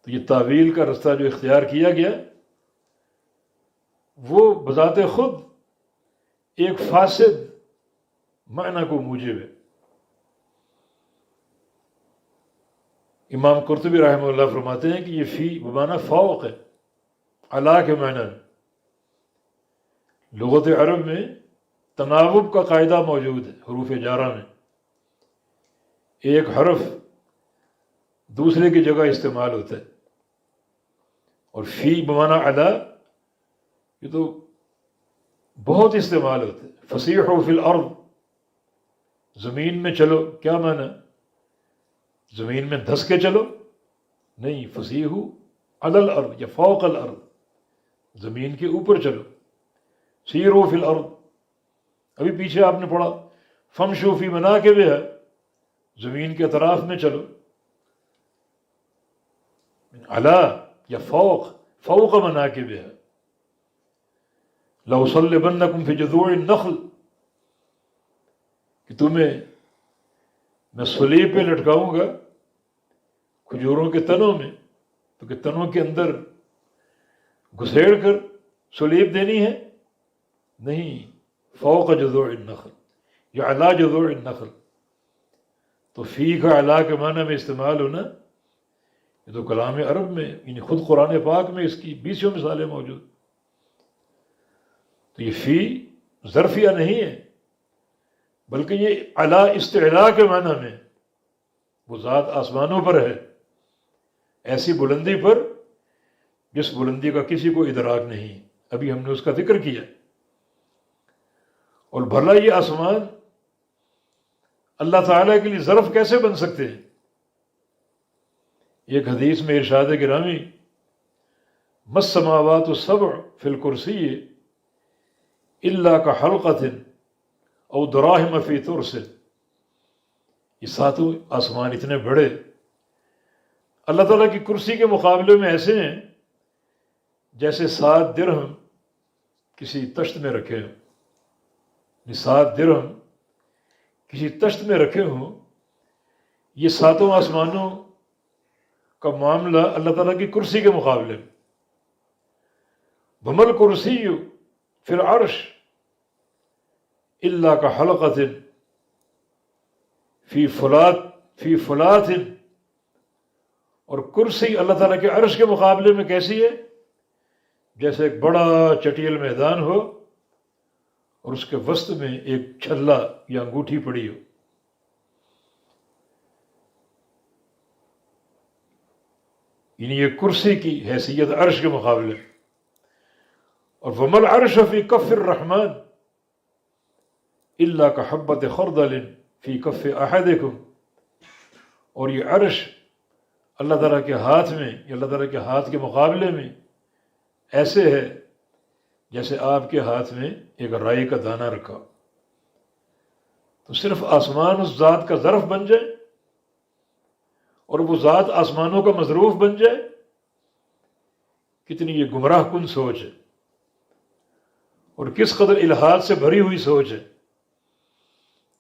تو یہ تعویل کا رستہ جو اختیار کیا گیا وہ بذات خود ایک فاسد معنی کو موجب ہے۔ امام قرطبی رحمہ اللہ فرماتے ہیں کہ یہ فی بمعنی فوق ہے، علا کے معنی میں۔ لغت عرب میں تناوب کا قاعدہ موجود ہے، حروف جارہ میں ایک حرف دوسرے کی جگہ استعمال ہوتا ہے، اور فی بمعنی علا، یہ تو بہت استعمال ہوتے ہیں۔ فسیحوا فی الارض، زمین میں چلو، کیا معنی؟ زمین میں دھس کے چلو؟ نہیں، فسیحوا علی الارض یا فوق الارض، زمین کے اوپر چلو۔ سیروا فی الارض، ابھی پیچھے آپ نے پڑھا فمشوا فی مناکبہا، زمین کے اطراف میں چلو۔ علی یا فوق، فوق مناکبہا۔ لَأُصَلِّبَنَّكُمْ فِي جُذُوعِ النَّخْلِ، کہ تمہیں میں صلیب پہ لٹکاؤں گا کھجوروں کے تنوں میں، تو کہ تنوں کے اندر گھسیڑ کر صلیب دینی ہے؟ نہیں، فوق جذوع النخل یا علی جذوع النخل۔ تو فی کا علی کے معنی میں استعمال ہونا، یہ تو کلام عرب میں، یعنی خود قرآن پاک میں اس کی 20 مثالیں موجود۔ تو یہ فی ظرفیہ نہیں ہے، بلکہ یہ علی استعلاء کے معنی میں، وہ ذات آسمانوں پر ہے، ایسی بلندی پر جس بلندی کا کسی کو ادراک نہیں۔ ابھی ہم نے اس کا ذکر کیا۔ اور بھلا یہ آسمان اللہ تعالیٰ کے لیے ظرف کیسے بن سکتے ہیں؟ ایک حدیث میں ارشاد گرامی، مَا السَّمَاوَاتُ السَّبْعُ فِي الْكُرْسِيِّ إِلَّا كَحَلْقَةٍ أَوْ دَرَاهِمَ فِي تُرْسٍ، یہ ساتوں آسمان اتنے بڑے اللہ تعالیٰ کی کرسی کے مقابلے میں ایسے ہیں جیسے 7 درہم کسی تشت میں رکھے ہوں، 7 درہم کسی تشت میں رکھے ہوں۔ یہ ساتوں آسمانوں کا معاملہ اللہ تعالیٰ کی کرسی کے مقابلے میں۔ وَمَا الْكُرْسِيُّ فِي الْعَرْشِ إِلَّا كَحَلْقَةٍ فی فلات، اور کرسی اللہ تعالیٰ کے عرش کے مقابلے میں کیسی ہے؟ جیسے ایک بڑا چٹیل میدان ہو اور اس کے وسط میں ایک چھلا یا انگوٹھی پڑی ہو۔ یعنی یہ کرسی کی حیثیت عرش کے مقابلے میں۔ اور وَمَا الْعَرْشُ فِي كَفِّ الرَّحْمَنِ إِلَّا كَحَبَّةِ خَرْدَلٍ فِي كَفِّ أَحَدِكُمْ، اور یہ عرش اللہ تعالیٰ کے ہاتھ میں، یا اللہ تعالیٰ کے ہاتھ کے مقابلے میں ایسے ہے جیسے آپ کے ہاتھ میں ایک رائی کا دانہ رکھا۔ تو صرف آسمان اس ذات کا ظرف بن جائے اور وہ ذات آسمانوں کا مظروف بن جائے، کتنی یہ گمراہ کن سوچ ہے اور کس قدر الحاد سے بھری ہوئی سوچ ہے۔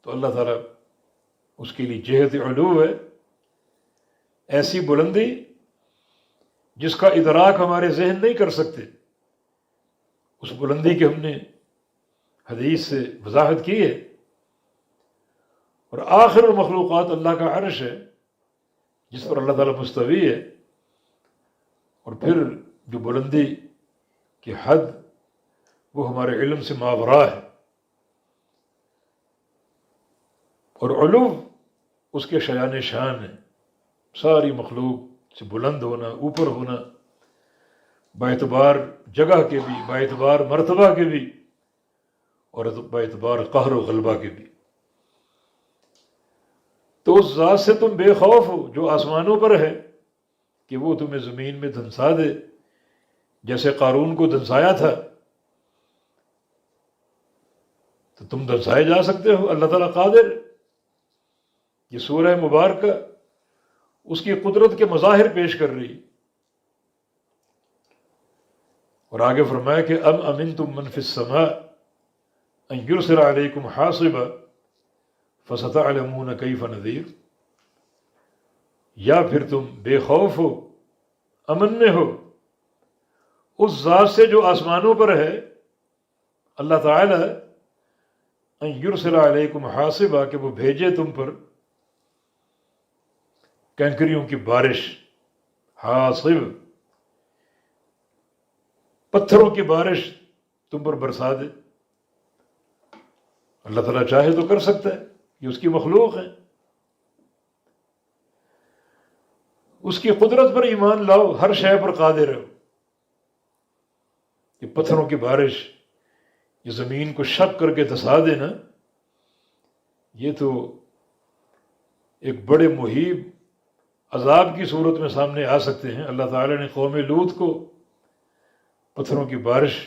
تو اللہ تعالیٰ اس کے لیے جہت علو ہے، ایسی بلندی جس کا ادراک ہمارے ذہن نہیں کر سکتے۔ اس بلندی کی ہم نے حدیث سے وضاحت کی ہے۔ اور آخر المخلوقات اللہ کا عرش ہے جس پر اللہ تعالیٰ مستوی ہے، اور پھر جو بلندی کی حد وہ ہمارے علم سے ماوراء ہے، اور علو اس کے شایان شان ہے، ساری مخلوق سے بلند ہونا، اوپر ہونا، باعتبار جگہ کے بھی، باعتبار مرتبہ کے بھی، اور باعتبار قہر و غلبہ کے بھی۔ تو اس ذات سے تم بے خوف ہو جو آسمانوں پر ہے کہ وہ تمہیں زمین میں دھنسا دے، جیسے قارون کو دھنسایا تھا۔ تو تم دھنسائے جا سکتے ہو، اللہ تعالیٰ قادر۔ یہ سورہ مبارکہ اس کی قدرت کے مظاہر پیش کر رہی، اور آگے فرمایا کہ ام امنتم من فی السماء ان یرسل علیکم حاصبا فستعلمون کیف نذیر، یا پھر تم بے خوف ہو، امن میں ہو اس ذات سے جو آسمانوں پر ہے، اللہ تعالی، ان یرسل علیکم حاصبا، کہ وہ بھیجے تم پر کنکریوں کی بارش، حاصب پتھروں کی بارش تم پر برسا دے۔ اللہ تعالیٰ چاہے تو کر سکتا ہے، یہ اس کی مخلوق ہے۔ اس کی قدرت پر ایمان لاؤ، ہر شے پر قادر ہے۔ یہ پتھروں کی بارش، یہ زمین کو شق کر کے دھسا دینا، یہ تو ایک بڑے مہیب عذاب کی صورت میں سامنے آ سکتے ہیں۔ اللہ تعالیٰ نے قوم لوط کو پتھروں کی بارش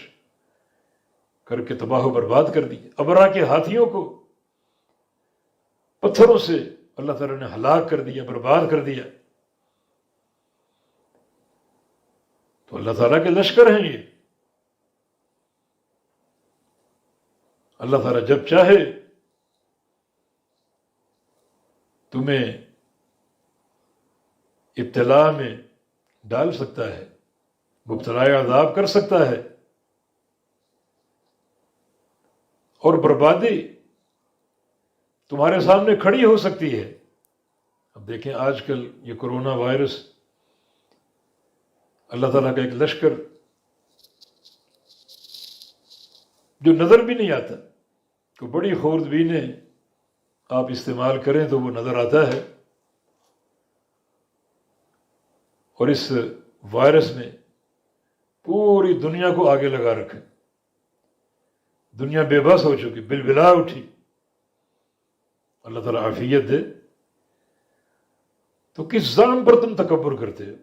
کر کے تباہ و برباد کر دی، ابرا کے ہاتھیوں کو پتھروں سے اللہ تعالیٰ نے ہلاک کر دیا، برباد کر دیا۔ تو اللہ تعالیٰ کے لشکر ہیں یہ۔ اللہ تعالیٰ جب چاہے تمہیں ابتلا میں ڈال سکتا ہے، مبتلا عذاب کر سکتا ہے، اور بربادی تمہارے سامنے کھڑی ہو سکتی ہے۔ اب دیکھیں آج کل یہ کرونا وائرس، اللہ تعالیٰ کا ایک لشکر جو نظر بھی نہیں آتا، تو بڑی خوردبینیں آپ استعمال کریں تو وہ نظر آتا ہے، اور اس وائرس نے پوری دنیا کو آگے لگا رکھا۔ دنیا بے بس ہو چکی، بلبلا اٹھی۔ اللہ تعالیٰ عافیت دے۔ تو کس ظلم پر تم تکبر کرتے ہو؟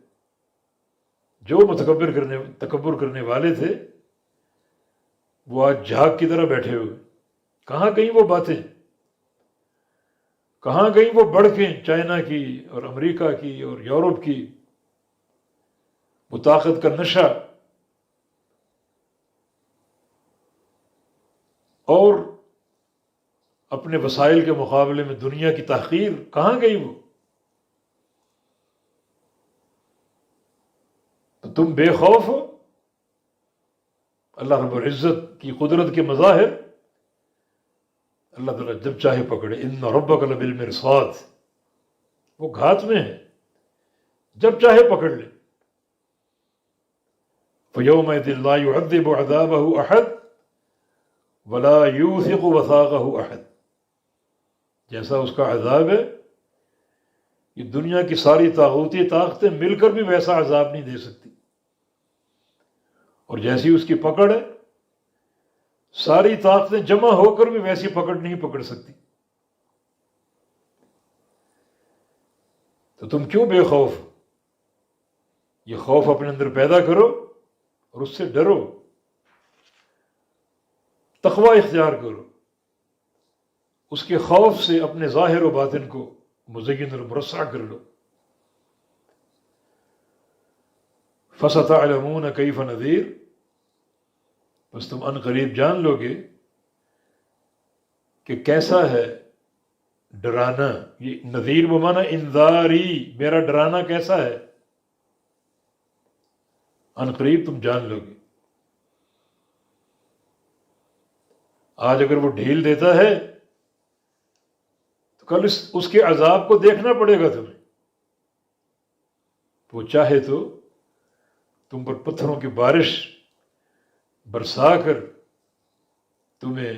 جو تکبر کرنے والے تھے وہ آج جھاگ کی طرح بیٹھے ہوئے۔ کہاں گئیں وہ باتیں؟ کہاں گئیں وہ بڑھکیں چائنا کی اور امریکہ کی اور یورپ کی؟ وہ طاقت کا نشہ اور اپنے وسائل کے مقابلے میں دنیا کی تحقیر، کہاں گئی وہ؟ تو تم بے خوف ہو؟ اللہ رب العزت کی قدرت کے مظاہر اللہ تعالیٰ جب چاہے پکڑے۔ ان ربک لبالمرصاد، وہ گھات میں ہے، جب چاہے پکڑ لے۔ فَيَوْمَئِذٍ لَا يُعَذِّبُ عَذَابَهُ أَحَدٌ وَلَا يُوثِقُ وَثَاقَهُ أَحَدٌ۔ جیسا اس کا عذاب ہے، یہ دنیا کی ساری طاغوتی طاقتیں مل کر بھی ویسا عذاب نہیں دے سکتی، اور جیسی اس کی پکڑ ہے ساری طاقتیں جمع ہو کر بھی ویسی پکڑ نہیں پکڑ سکتی۔ تو تم کیوں بے خوف؟ یہ خوف اپنے اندر پیدا کرو اور اس سے ڈرو، تقوی اختیار کرو، اس کے خوف سے اپنے ظاہر و باطن کو مزین اور مرصع کر لو۔ فَسَتَعْلَمُونَ كَيْفَ نَذِيرٌ، بس تم ان قریب جان لو گے کہ کیسا ہے ڈرانا۔ یہ نذیر بمانا انذاری، میرا ڈرانا کیسا ہے، ان قریب تم جان لو گے۔ آج اگر وہ ڈھیل دیتا ہے تو کل اس کے عذاب کو دیکھنا پڑے گا تمہیں۔ وہ چاہے تو تم پر پتھروں کی بارش برسا کر تمہیں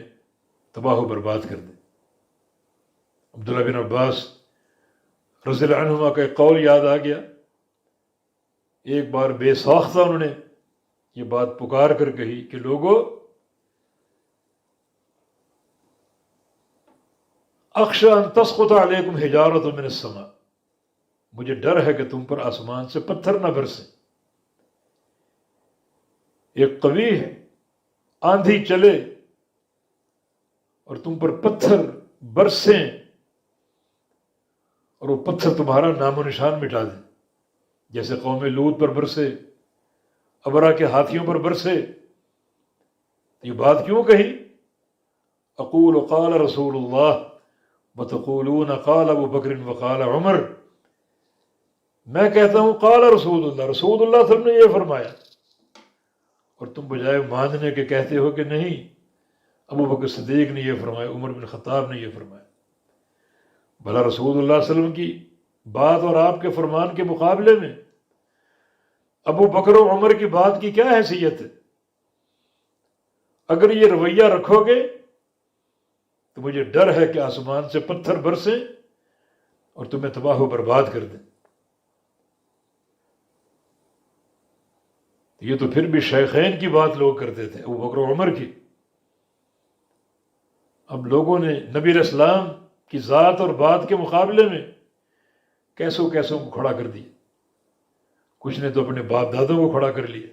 تباہ و برباد کر دے۔ عبداللہ بن عباس رضی اللہ عنہما کا ایک قول یاد آ گیا۔ ایک بار بے ساختہ انہوں نے یہ بات پکار کر کہی کہ لوگو، اخشى ان تسقط علیکم حجارۃ من السماء، مجھے ڈر ہے کہ تم پر آسمان سے پتھر نہ برسے۔ ایک قوی ہے، آندھی چلے اور تم پر پتھر برسیں اور وہ پتھر تمہارا نام و نشان مٹا دیں، جیسے قوم لوط پر برسے، ابرا کے ہاتھیوں پر برسے۔ یہ بات کیوں کہی؟ اقول قال رسول اللہ وتقولون قال ابو بکر وقال عمر، میں کہتا ہوں قال رسول اللہ، رسول اللہ صلی اللہ علیہ وسلم نے یہ فرمایا، اور تم بجائے ماننے کے کہتے ہو کہ نہیں ابو بکر صدیق نے یہ فرمایا، عمر بن خطاب نے یہ فرمایا۔ بھلا رسول اللہ صلی اللہ علیہ وسلم کی بات اور آپ کے فرمان کے مقابلے میں ابو بکر و عمر کی بات کی کیا حیثیت ہے؟ اگر یہ رویہ رکھو گے تو مجھے ڈر ہے کہ آسمان سے پتھر برسیں اور تمہیں تباہ و برباد کر دیں۔ یہ تو پھر بھی شیخین کی بات لوگ کرتے تھے، ابو بکر و عمر کی، اب لوگوں نے نبی علیہ السلام کی ذات اور بات کے مقابلے میں کیسوں کیسوں کو کھڑا کر دیا. کچھ نے تو اپنے باپ دادوں کو کھڑا کر لیا،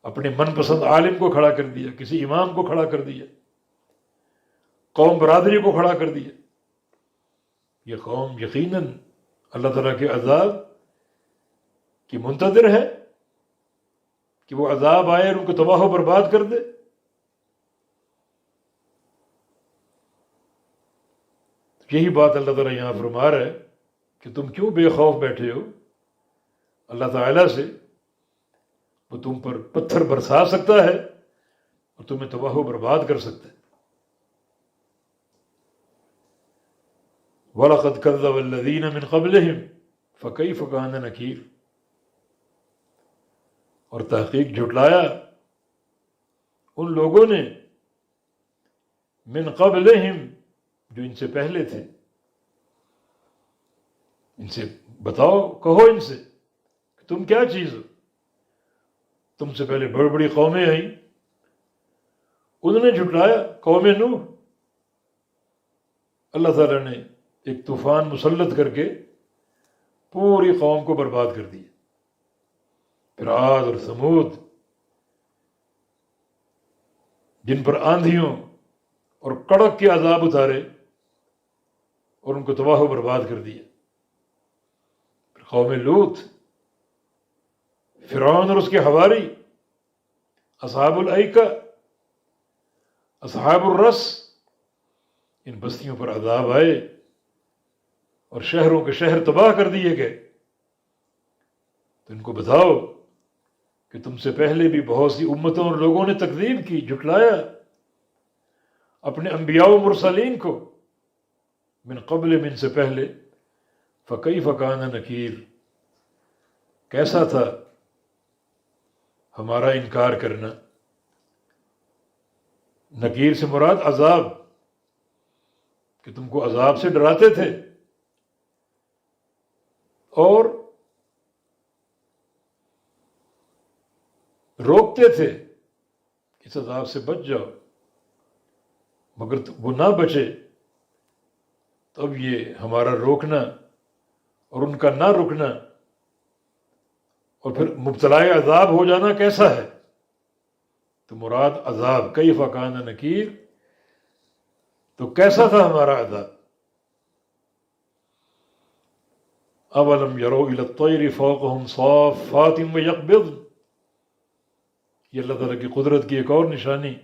اپنے من پسند عالم کو کھڑا کر دیا، کسی امام کو کھڑا کر دیا، قوم برادری کو کھڑا کر دیا. یہ قوم یقیناً اللہ تعالیٰ کے عذاب کی منتظر ہے کہ وہ عذاب آئے اور ان کو تباہ و برباد کر دے. یہی بات اللہ تعالیٰ یہاں فرما رہا ہے کہ تم کیوں بے خوف بیٹھے ہو اللہ تعالیٰ سے. وہ تم پر پتھر برسا سکتا ہے اور تمہیں تباہ و برباد کر سکتا ہے. وَلَقَدْ كَذَّبَ الَّذِينَ مِنْ قَبْلِهِمْ فَكَيْفَ كَانَ نَكِيرٌ. اور تحقیق جھٹلایا ان لوگوں نے من قبلہم جو ان سے پہلے تھے. ان سے بتاؤ، کہو ان سے کہ تم کیا چیز ہو. تم سے پہلے بڑی بڑی قومیں آئیں، انہوں نے جھٹلایا. قوم نوح، اللہ تعالیٰ نے ایک طوفان مسلط کر کے پوری قوم کو برباد کر دیا. پھر عاد اور ثمود جن پر آندھیوں اور کڑک کے عذاب اتارے اور ان کو تباہ و برباد کر دیا. پھر قوم لوط، فرعون اور اس کے حواری، اصحاب الایکہ، اصحاب الرس، ان بستیوں پر عذاب آئے اور شہروں کے شہر تباہ کر دیے گئے. تو ان کو بتاؤ کہ تم سے پہلے بھی بہت سی امتوں اور لوگوں نے تکذیب کی، جھٹلایا اپنے انبیاء و مرسلین کو. من قبل، من سے پہلے. فکیف کان نکیر، کیسا تھا ہمارا انکار کرنا. نکیر سے مراد عذاب، کہ تم کو عذاب سے ڈراتے تھے اور روکتے تھے اس عذاب سے بچ جاؤ، مگر وہ نہ بچے. تب یہ ہمارا روکنا اور ان کا نہ رکنا اور پھر مبتلا عذاب ہو جانا کیسا ہے. تو مراد عذاب، کیف کان نکیر، تو کیسا تھا ہمارا عذاب. اولم یروا الی الطیر فوقہم صافات ویقبضن، یہ اللہ تعالیٰ کی قدرت کی ایک اور نشانی.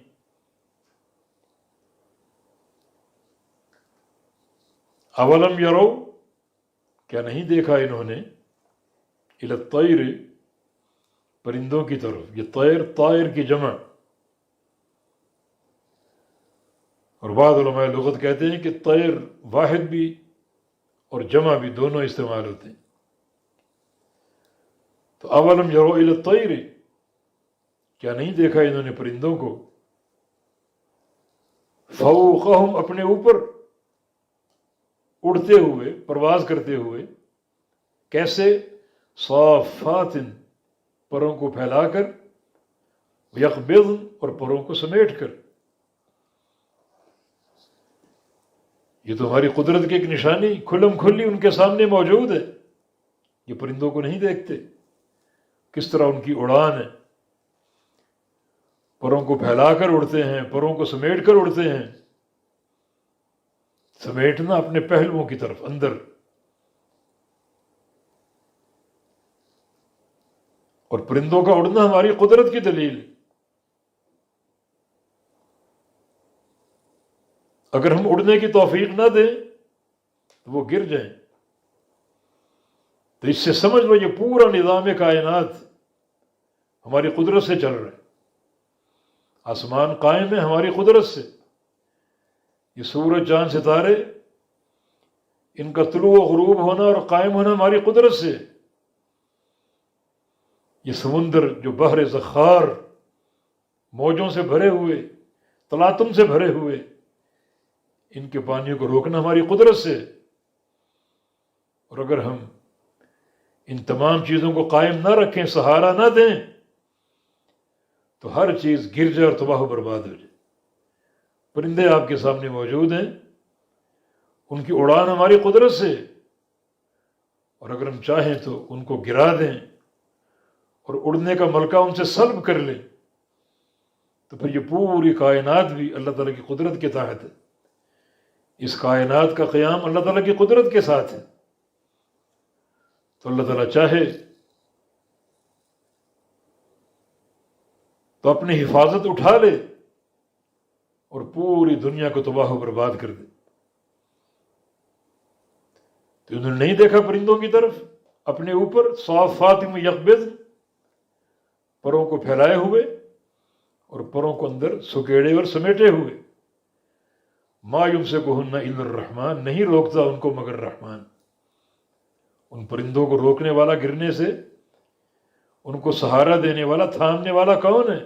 اولم یروا، کیا نہیں دیکھا انہوں نے، الی الطیر، پرندوں کی طرف. یہ طیر، طائر کی جمع. اور بعض علماء لغت کہتے ہیں کہ طیر واحد بھی اور جمع بھی دونوں استعمال ہوتے ہیں. تو اولم یروا الی الطیر، کیا نہیں دیکھا انہوں نے پرندوں کو، فوقہم، اپنے اوپر، اڑتے ہوئے، پرواز کرتے ہوئے. کیسے؟ صافات، پروں کو پھیلا کر، یقبضن، اور پروں کو سمیٹ کر. یہ تو ہماری قدرت کی ایک نشانی کھلم کھلی ان کے سامنے موجود ہے. یہ پرندوں کو نہیں دیکھتے کس طرح ان کی اڑان ہے. پروں کو پھیلا کر اڑتے ہیں، پروں کو سمیٹ کر اڑتے ہیں. سمیٹنا اپنے پہلوؤں کی طرف اندر. اور پرندوں کا اڑنا ہماری قدرت کی دلیل ہے. اگر ہم اڑنے کی توفیق نہ دیں تو وہ گر جائیں. تو اس سے سمجھ لو یہ پورا نظام کائنات ہماری قدرت سے چل رہا ہے. آسمان قائم ہے ہماری قدرت سے. یہ سورج، چاند، ستارے، ان کا طلوع و غروب ہونا اور قائم ہونا ہماری قدرت سے. یہ سمندر جو بحر زخار، موجوں سے بھرے ہوئے، تلاطم سے بھرے ہوئے، ان کے پانیوں کو روکنا ہماری قدرت سے. اور اگر ہم ان تمام چیزوں کو قائم نہ رکھیں، سہارا نہ دیں، تو ہر چیز گر جائے اور تباہ و برباد ہو جائے. پرندے آپ کے سامنے موجود ہیں، ان کی اڑان ہماری قدرت سے، اور اگر ہم چاہیں تو ان کو گرا دیں اور اڑنے کا ملکہ ان سے سلب کر لیں، تو پھر یہ پوری کائنات بھی اللہ تعالیٰ کی قدرت کے تحت ہے۔ اس کائنات کا قیام اللہ تعالیٰ کی قدرت کے ساتھ ہے۔ تو اللہ تعالیٰ چاہے تو اپنی حفاظت اٹھا لے اور پوری دنیا کو تباہ و برباد کر دے۔ تو انہوں نے نہیں دیکھا پرندوں کی طرف اپنے اوپر صافات میں یقبض، پروں کو پھیلائے ہوئے اور پروں کو اندر سکیڑے اور سمیٹے ہوئے۔ ما یمسکہن الا الرحمن، نہیں روکتا ان کو مگر رحمان۔ ان پرندوں کو روکنے والا گرنے سے، ان کو سہارا دینے والا، تھامنے والا کون ہے؟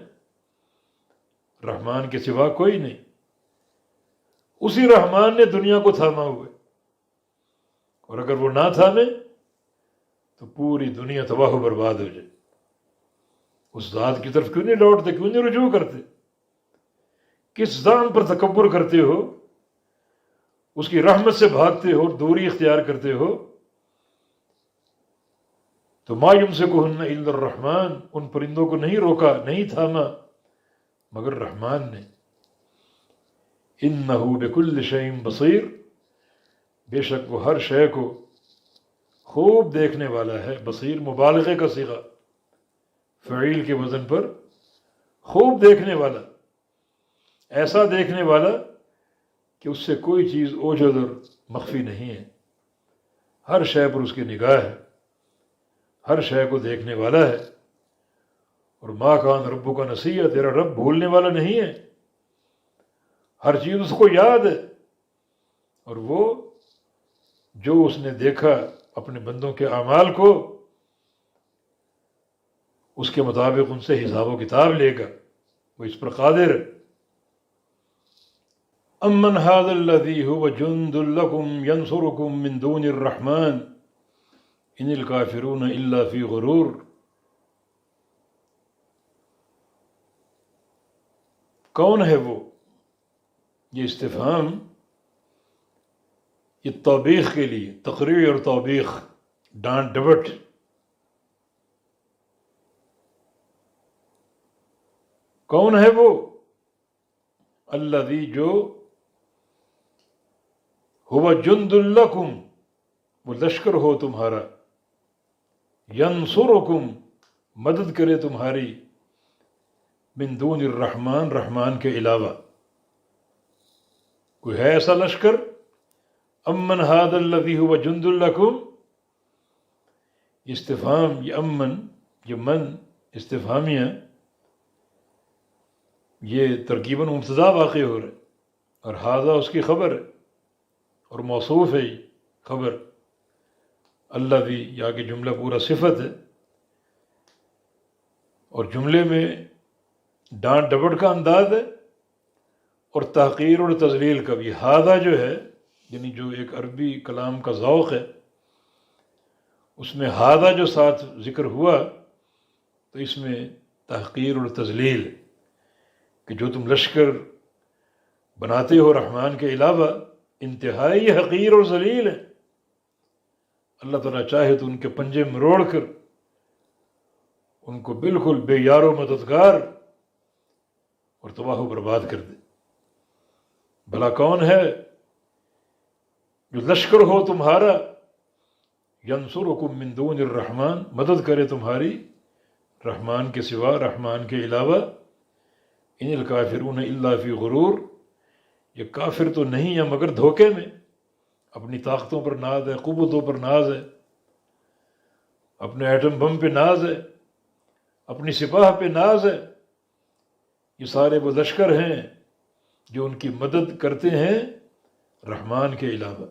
رحمان کے سوا کوئی نہیں۔ اسی رحمان نے دنیا کو تھاما ہوا ہے، اور اگر وہ نہ تھامے تو پوری دنیا تباہ و برباد ہو جائے۔ اس ذات کی طرف کیوں نہیں لوٹتے، کیوں نہیں رجوع کرتے؟ کس ذات پر تکبر کرتے ہو، اس کی رحمت سے بھاگتے ہو اور دوری اختیار کرتے ہو؟ تو ما یمسکہن الا الرحمن، ان پرندوں کو نہیں روکا، نہیں تھاما مگر رحمان نے۔ انہ بکل شیء بصیر، بے شک وہ ہر شے کو خوب دیکھنے والا ہے۔ بصیر مبالغے کا صیغہ، فعیل کے وزن پر، خوب دیکھنے والا، ایسا دیکھنے والا کہ اس سے کوئی چیز اوجھل اور مخفی نہیں ہے۔ ہر شے پر اس کی نگاہ ہے، ہر شے کو دیکھنے والا ہے۔ اور ما کان ربک نسیہ، تیرا رب بھولنے والا نہیں ہے، ہر چیز اس کو یاد ہے۔ اور وہ جو اس نے دیکھا اپنے بندوں کے اعمال کو، اس کے مطابق ان سے حساب و کتاب لے گا، وہ اس پر قادر ہے۔ امن ھذا الذی ھو جند لکم ینصرکم من دون الرحمن ان الکافرون الا فی غرور۔ کون ہے وہ؟ یہ استفہام یہ توبیخ کے لیے، تقریر اور توبیخ، ڈانٹ ڈپٹ۔ کون ہے وہ؟ الذی، جو، ہوا جند لکم، وہ لشکر ہو تمہارا، ینصرکم، مدد کرے تمہاری، من دون الرحمن، رحمان کے علاوہ۔ کوئی ہے ایسا لشکر؟ امن ھذا الذی ھو جند لکم، استفہام، یہ امن، یہ من استفہامیہ، یہ ترکیباً مبتدا واقع ہو رہا ہے، اور ھذا اس کی خبر ہے اور موصوف ہے یہ خبر۔ الذی، یا کہ جملہ پورا صفت ہے، اور جملے میں ڈانٹ ڈپٹ کا انداز ہے اور تحقیر اور تذلیل کا بھی۔ ھذا جو ہے، یعنی جو ایک عربی کلام کا ذوق ہے، اس میں ھذا جو ساتھ ذکر ہوا تو اس میں تحقیر اور تذلیل، کہ جو تم لشکر بناتے ہو رحمان کے علاوہ، انتہائی حقیر اور ذلیل ہے۔ اللہ تعالیٰ چاہے تو ان کے پنجے مروڑ کر ان کو بالکل بے یار و مددگار اور تباہ و برباد کر دے۔ بھلا کون ہے جو لشکر ہو تمہارا، ینصرکم من دون الرحمن، مدد کرے تمہاری رحمان کے سوا، رحمان کے علاوہ۔ ان الکافرون الا فی غرور، یہ کافر تو نہیں ہے مگر دھوکے میں، اپنی طاقتوں پر ناز ہے، قوتوں پر ناز ہے، اپنے ایٹم بم پہ ناز ہے، اپنی سپاہ پہ ناز ہے۔ یہ سارے وہ لشکر ہیں جو ان کی مدد کرتے ہیں رحمان کے علاوہ۔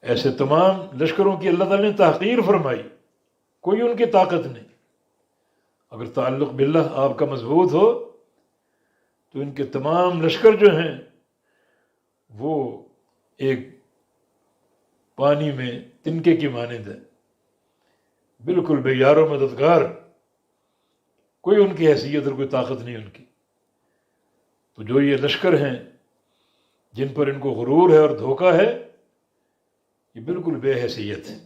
ایسے تمام لشکروں کی اللہ تعالیٰ نے تحقیر فرمائی، کوئی ان کی طاقت نہیں۔ اگر تعلق باللہ آپ کا مضبوط ہو تو ان کے تمام لشکر جو ہیں وہ ایک پانی میں تنکے کی مانند ہے، بالکل بے یار و مددگار، کوئی ان کی حیثیت اور کوئی طاقت نہیں ان کی۔ تو تو جو یہ لشکر ہیں جن پر ان کو غرور ہے اور دھوکہ ہے، یہ بالکل بے حیثیت ہے.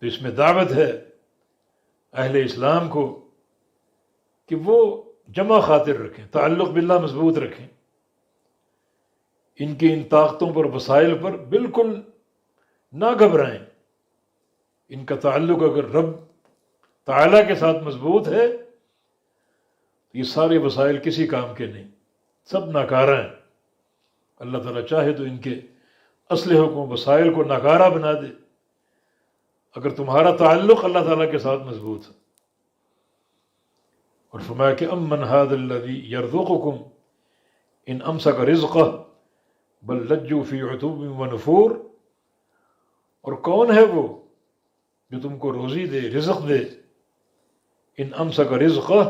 تو اس میں دعوت ہے اہل اسلام کو کہ وہ جمع خاطر رکھیں، تعلق باللہ مضبوط رکھیں، ان کی ان طاقتوں پر، وسائل پر بالکل نہ گھبرائیں. ان کا تعلق اگر رب تعالیٰ کے ساتھ مضبوط ہے تو یہ سارے وسائل کسی کام کے نہیں، سب ناکارہ ہیں. اللہ تعالیٰ چاہے تو ان کے اسلحوں کو، وسائل کو ناکارہ بنا دے اگر تمہارا تعلق اللہ تعالیٰ کے ساتھ مضبوط ہے. اور فرمایا کہ امن ھذا الذی یرزقکم ان امسک رزقہ بل لجوا فی عتو ونفور. اور کون ہے وہ جو تم کو روزی دے، رزق دے، ان امسک رزقہ،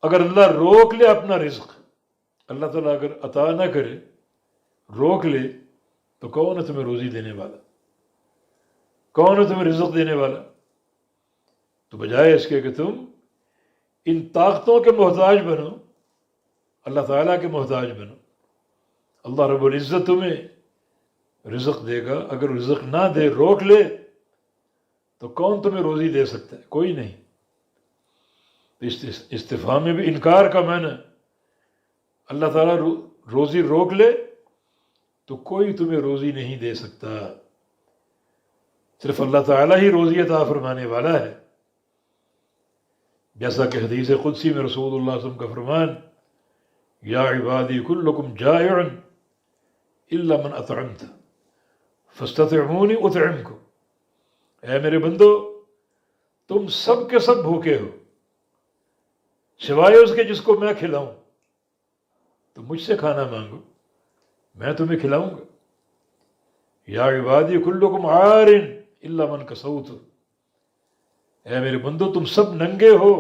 اگر اللہ روک لے اپنا رزق، اللہ تعالیٰ اگر عطا نہ کرے، روک لے، تو کون ہے تمہیں روزی دینے والا؟ کون ہے تمہیں رزق دینے والا؟ تو بجائے اس کے کہ تم ان طاقتوں کے محتاج بنو، اللہ تعالیٰ کے محتاج بنو. اللہ رب العزت تمہیں رزق دے گا. اگر رزق نہ دے، روک لے، تو کون تمہیں روزی دے سکتا ہے؟ کوئی نہیں. تو اس استفہام میں بھی انکار کا معنی، اللہ تعالیٰ روزی روک لے تو کوئی تمہیں روزی نہیں دے سکتا. صرف اللہ تعالیٰ ہی روزی عطا فرمانے والا ہے. جیسا کہ حدیث قدسی میں رسول اللہ صلی اللہ علیہ وسلم کا فرمان، یا عبادی کلکم جائع الا من اطعمت فاستطعمونی اطعمکم. اے میرے بندو، تم سب کے سب بھوکے ہو سوائے اس کے جس کو میں کھلاؤں. تو مجھ سے کھانا مانگو، میں تمہیں کھلاؤں گا. یا عبادی کلکم عار الا من کسوت. اے میرے بندو، تم سب ننگے ہو،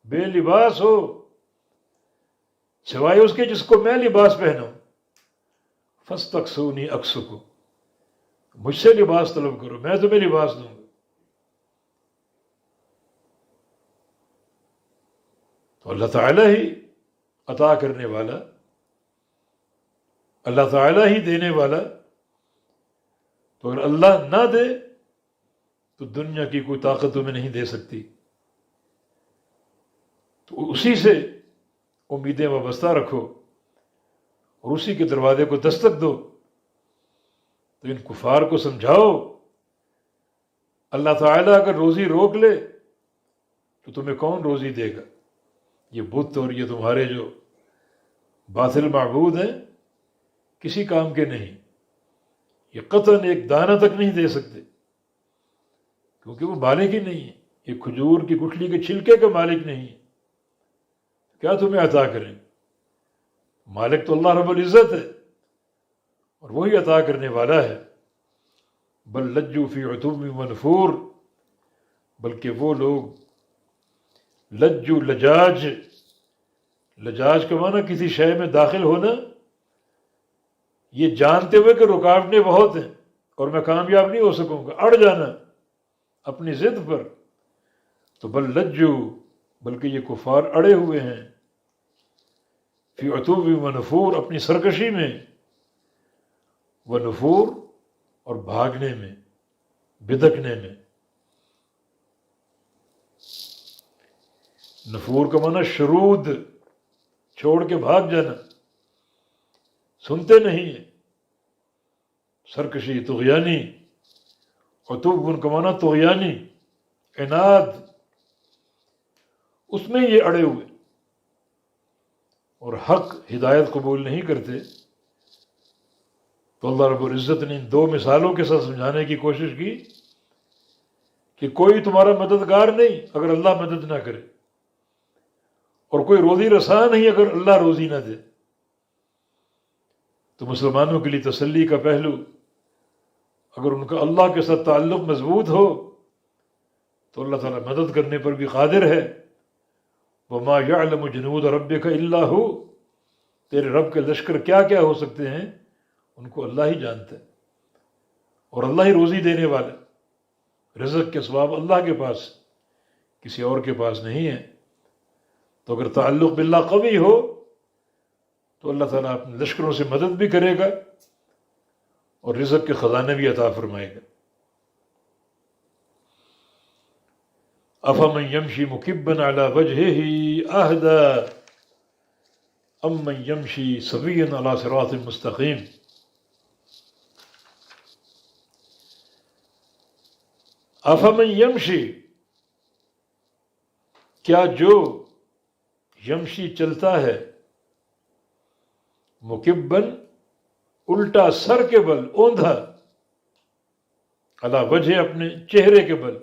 بے لباس ہو سوائے اس کے جس کو میں لباس پہناؤں. فاستکسونی اکسکم. مجھ سے لباس طلب کرو، میں تمہیں لباس دوں گا. تو اللہ تعالیٰ ہی عطا کرنے والا، اللہ تعالیٰ ہی دینے والا. تو اگر اللہ نہ دے تو دنیا کی کوئی طاقت تمہیں نہیں دے سکتی. تو اسی سے امیدیں وابستہ رکھو اور اسی کے دروازے کو دستک دو. تو ان کفار کو سمجھاؤ، اللہ تعالیٰ اگر روزی روک لے تو تمہیں کون روزی دے گا؟ یہ بت اور یہ تمہارے جو باطل معبود ہیں کسی کام کے نہیں. یہ قطعاً ایک دانہ تک نہیں دے سکتے، کیونکہ وہ مالک ہی نہیں ہے. یہ کھجور کی گٹھلی کے چھلکے کے مالک نہیں ہے. کیا تمہیں عطا کریں؟ مالک تو اللہ رب العزت ہے اور وہی عطا کرنے والا ہے. بل لجوا فی عتو ونفور. بلکہ وہ لوگ لجو، لجاج کا معنی کسی شے میں داخل ہونا، یہ جانتے ہوئے کہ رکاوٹیں بہت ہیں اور میں کامیاب نہیں ہو سکوں گا، اڑ جانا اپنی ضد پر. تو بل لجو، بلکہ یہ کفار اڑے ہوئے ہیں، فی عتو ونفور، اپنی سرکشی میں، ونفور اور بھاگنے میں، بدکنے میں. نفور کا معنی شرود، چھوڑ کے بھاگ جانا، سنتے نہیں ہیں، سرکشی، طغیانی. عتو کا معنی طغیانی، عناد، اس میں یہ اڑے ہوئے اور حق ہدایت قبول نہیں کرتے. تو اللہ رب العزت نے ان دو مثالوں کے ساتھ سمجھانے کی کوشش کی کہ کوئی تمہارا مددگار نہیں اگر اللہ مدد نہ کرے، اور کوئی روزی رساں نہیں اگر اللہ روزی نہ دے. تو مسلمانوں کے لیے تسلی کا پہلو، اگر ان کا اللہ کے ساتھ تعلق مضبوط ہو تو اللہ تعالیٰ مدد کرنے پر بھی قادر ہے. وَمَا يَعْلَمُ جُنُودَ رَبِّكَ إِلَّا هُوَ. تیرے رب کے لشکر کیا کیا ہو سکتے ہیں ان کو اللہ ہی جانتا ہے، اور اللہ ہی روزی دینے والا. رزق کے اسباب اللہ کے پاس، کسی اور کے پاس نہیں ہے. تو اگر تعلق باللہ قوی ہو تو اللہ تعالیٰ اپنے لشکروں سے مدد بھی کرے گا اور رزق کے خزانے بھی عطا فرمائے گا۔ افمن یمشی مکبا علی وجہہ اہدی امن یمشی سویا علی صراط مستقیم۔ افمن یمشی، کیا جو یمشی چلتا ہے، مکبن الٹا سر کے بل، اوندھا، علی وجہ اپنے چہرے کے بل،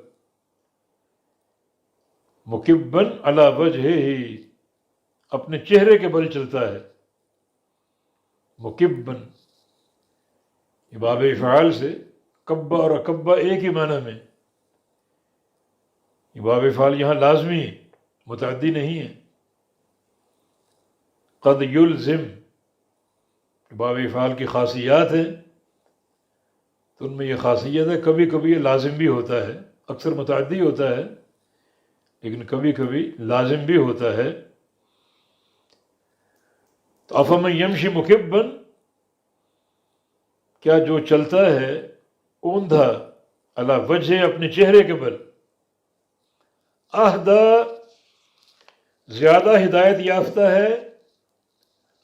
مکبن علی وجہ ہی اپنے چہرے کے بل چلتا ہے، مکبن یہ باب افعال سے کبا اور اکبا ایک ہی معنی میں، یہ باب افعال یہاں لازمی ہے، متعدی نہیں ہے۔ قد یلزم باب افعال کی خاصیات ہیں، تو ان میں یہ خاصیت ہے کبھی کبھی یہ لازم بھی ہوتا ہے، اکثر متعدی ہوتا ہے لیکن کبھی کبھی لازم بھی ہوتا ہے۔ تو افمن یمشی مکبن، کیا جو چلتا ہے اوندھا، علی وجہ اپنے چہرے کے بل، اہدی زیادہ ہدایت یافتہ ہے،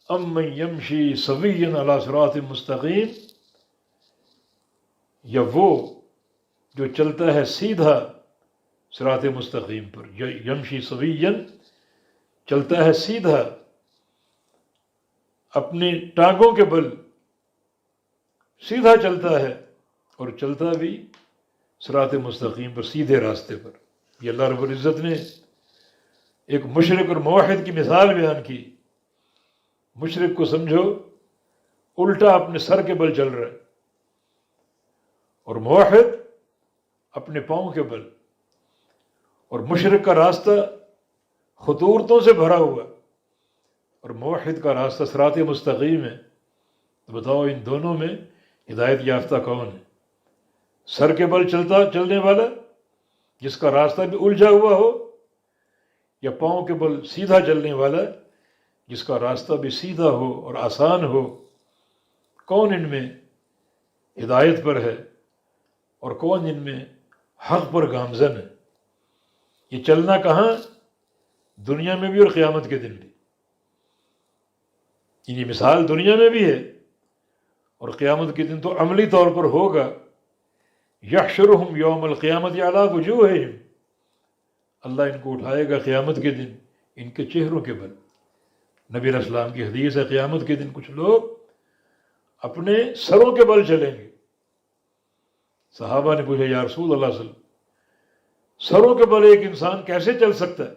امن یمشی سویا علی صراط مستقیم، یا وہ جو چلتا ہے سیدھا صراط مستقیم پر، یمشی سویا چلتا ہے سیدھا اپنی ٹانگوں کے بل، سیدھا چلتا ہے اور چلتا بھی صراط مستقیم پر، سیدھے راستے پر۔ یہ اللہ رب العزت نے ایک مشرک اور موحد کی مثال بیان کی۔ مشرک کو سمجھو الٹا اپنے سر کے بل چل رہا ہے، اور موحد اپنے پاؤں کے بل، اور مشرک کا راستہ خطورتوں سے بھرا ہوا اور موحد کا راستہ صراط مستقیم ہے۔ تو بتاؤ ان دونوں میں ہدایت یافتہ کون ہے؟ سر کے بل چلنے والا جس کا راستہ بھی الجھا ہوا ہو، یا پاؤں کے بل سیدھا چلنے والا جس کا راستہ بھی سیدھا ہو اور آسان ہو؟ کون ان میں ہدایت پر ہے اور کون ان میں حق پر گامزن ہے؟ یہ چلنا کہاں؟ دنیا میں بھی اور قیامت کے دن بھی۔ یہ مثال دنیا میں بھی ہے اور قیامت کے دن تو عملی طور پر ہوگا۔ یحشرہم یوم القیامت علی وجوہہم، اللہ ان کو اٹھائے گا قیامت کے دن ان کے چہروں کے بل۔ نبی علیہ السلام کی حدیث ہے قیامت کے دن کچھ لوگ اپنے سروں کے بل چلیں گے۔ صحابہ نے پوچھا یا رسول اللہ صلی اللہ علیہ وسلم، سروں کے بل ایک انسان کیسے چل سکتا ہے؟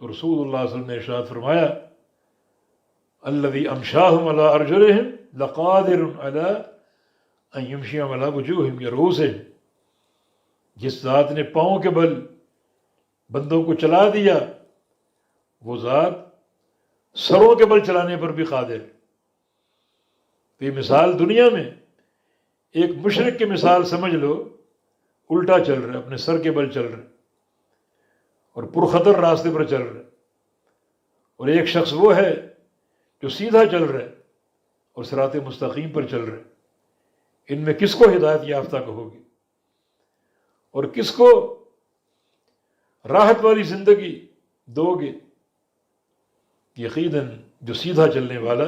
تو رسول اللہ صلی اللہ علیہ وسلم نے ارشاد فرمایا الذی امشاہم علی ارجلہم لقادر علی ان یمشی علی وجوہہم یا رؤوسہم، جس ذات نے پاؤں کے بل بندوں کو چلا دیا وہ ذات سروں کے بل چلانے پر بھی قادر ہے۔ تو یہ مثال دنیا میں ایک مشرک کی مثال سمجھ لو، الٹا چل رہا ہے، اپنے سر کے بل چل رہا ہے اور پرخطر راستے پر چل رہا ہے، اور ایک شخص وہ ہے جو سیدھا چل رہا ہے اور صراط مستقیم پر چل رہا ہے۔ ان میں کس کو ہدایت یافتہ کہو گے اور کس کو راحت والی زندگی دو گے؟ یقیناً جو سیدھا چلنے والا،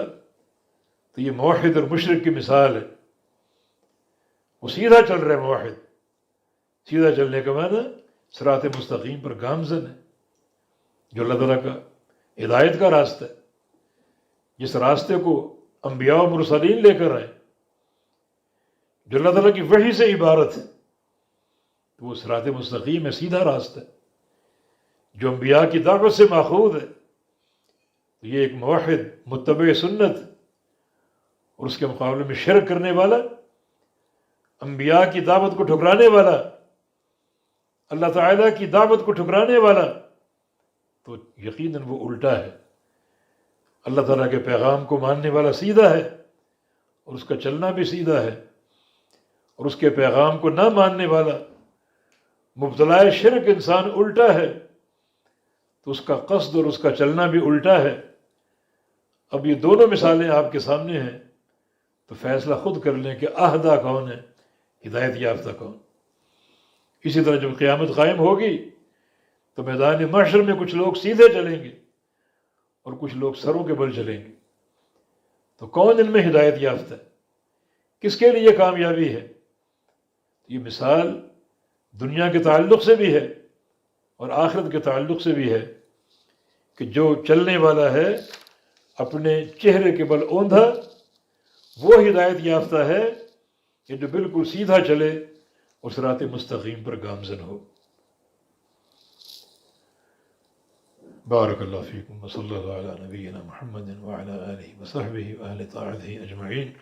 تو یہ موحد اور مشرک کی مثال ہے۔ وہ سیدھا چل رہا ہے، موحد سیدھا چلنے کا معنی صراط مستقیم پر گامزن ہے، جو اللہ تعالیٰ کا ہدایت کا راستہ ہے، جس راستے کو انبیاء و مرسلین لے کر آئے، جو اللہ تعالیٰ کی وحی سے عبارت ہے، تو وہ صراط مستقیم ہے، سیدھا راستہ ہے جو انبیاء کی دعوت سے ماخوذ ہے۔ تو یہ ایک موحد متبع سنت، اور اس کے مقابلے میں شرک کرنے والا، انبیاء کی دعوت کو ٹھکرانے والا، اللہ تعالیٰ کی دعوت کو ٹھکرانے والا، تو یقیناً وہ الٹا ہے۔ اللہ تعالیٰ کے پیغام کو ماننے والا سیدھا ہے اور اس کا چلنا بھی سیدھا ہے، اور اس کے پیغام کو نہ ماننے والا مبتلا شرک انسان الٹا ہے، تو اس کا قصد اور اس کا چلنا بھی الٹا ہے۔ اب یہ دونوں مثالیں آپ کے سامنے ہیں، تو فیصلہ خود کر لیں کہ اہدیٰ کون ہے، ہدایت یافتہ کون۔ اسی طرح جب قیامت قائم ہوگی تو میدان محشر میں کچھ لوگ سیدھے چلیں گے اور کچھ لوگ سروں کے بل چلیں گے، تو کون ان میں ہدایت یافتہ ہے، کس کے لیے کامیابی ہے؟ یہ مثال دنیا کے تعلق سے بھی ہے اور آخرت کے تعلق سے بھی ہے کہ جو چلنے والا ہے اپنے چہرے کے بل اوندھا، وہ ہدایت یافتہ ہے کہ جو بالکل سیدھا چلے اور صراط مستقیم پر گامزن ہو۔ بارک اللہ فیکم وصلی اللہ علی نبینا محمد وعلی آلہ وصحبہ واہل طاعتہ اجمعین۔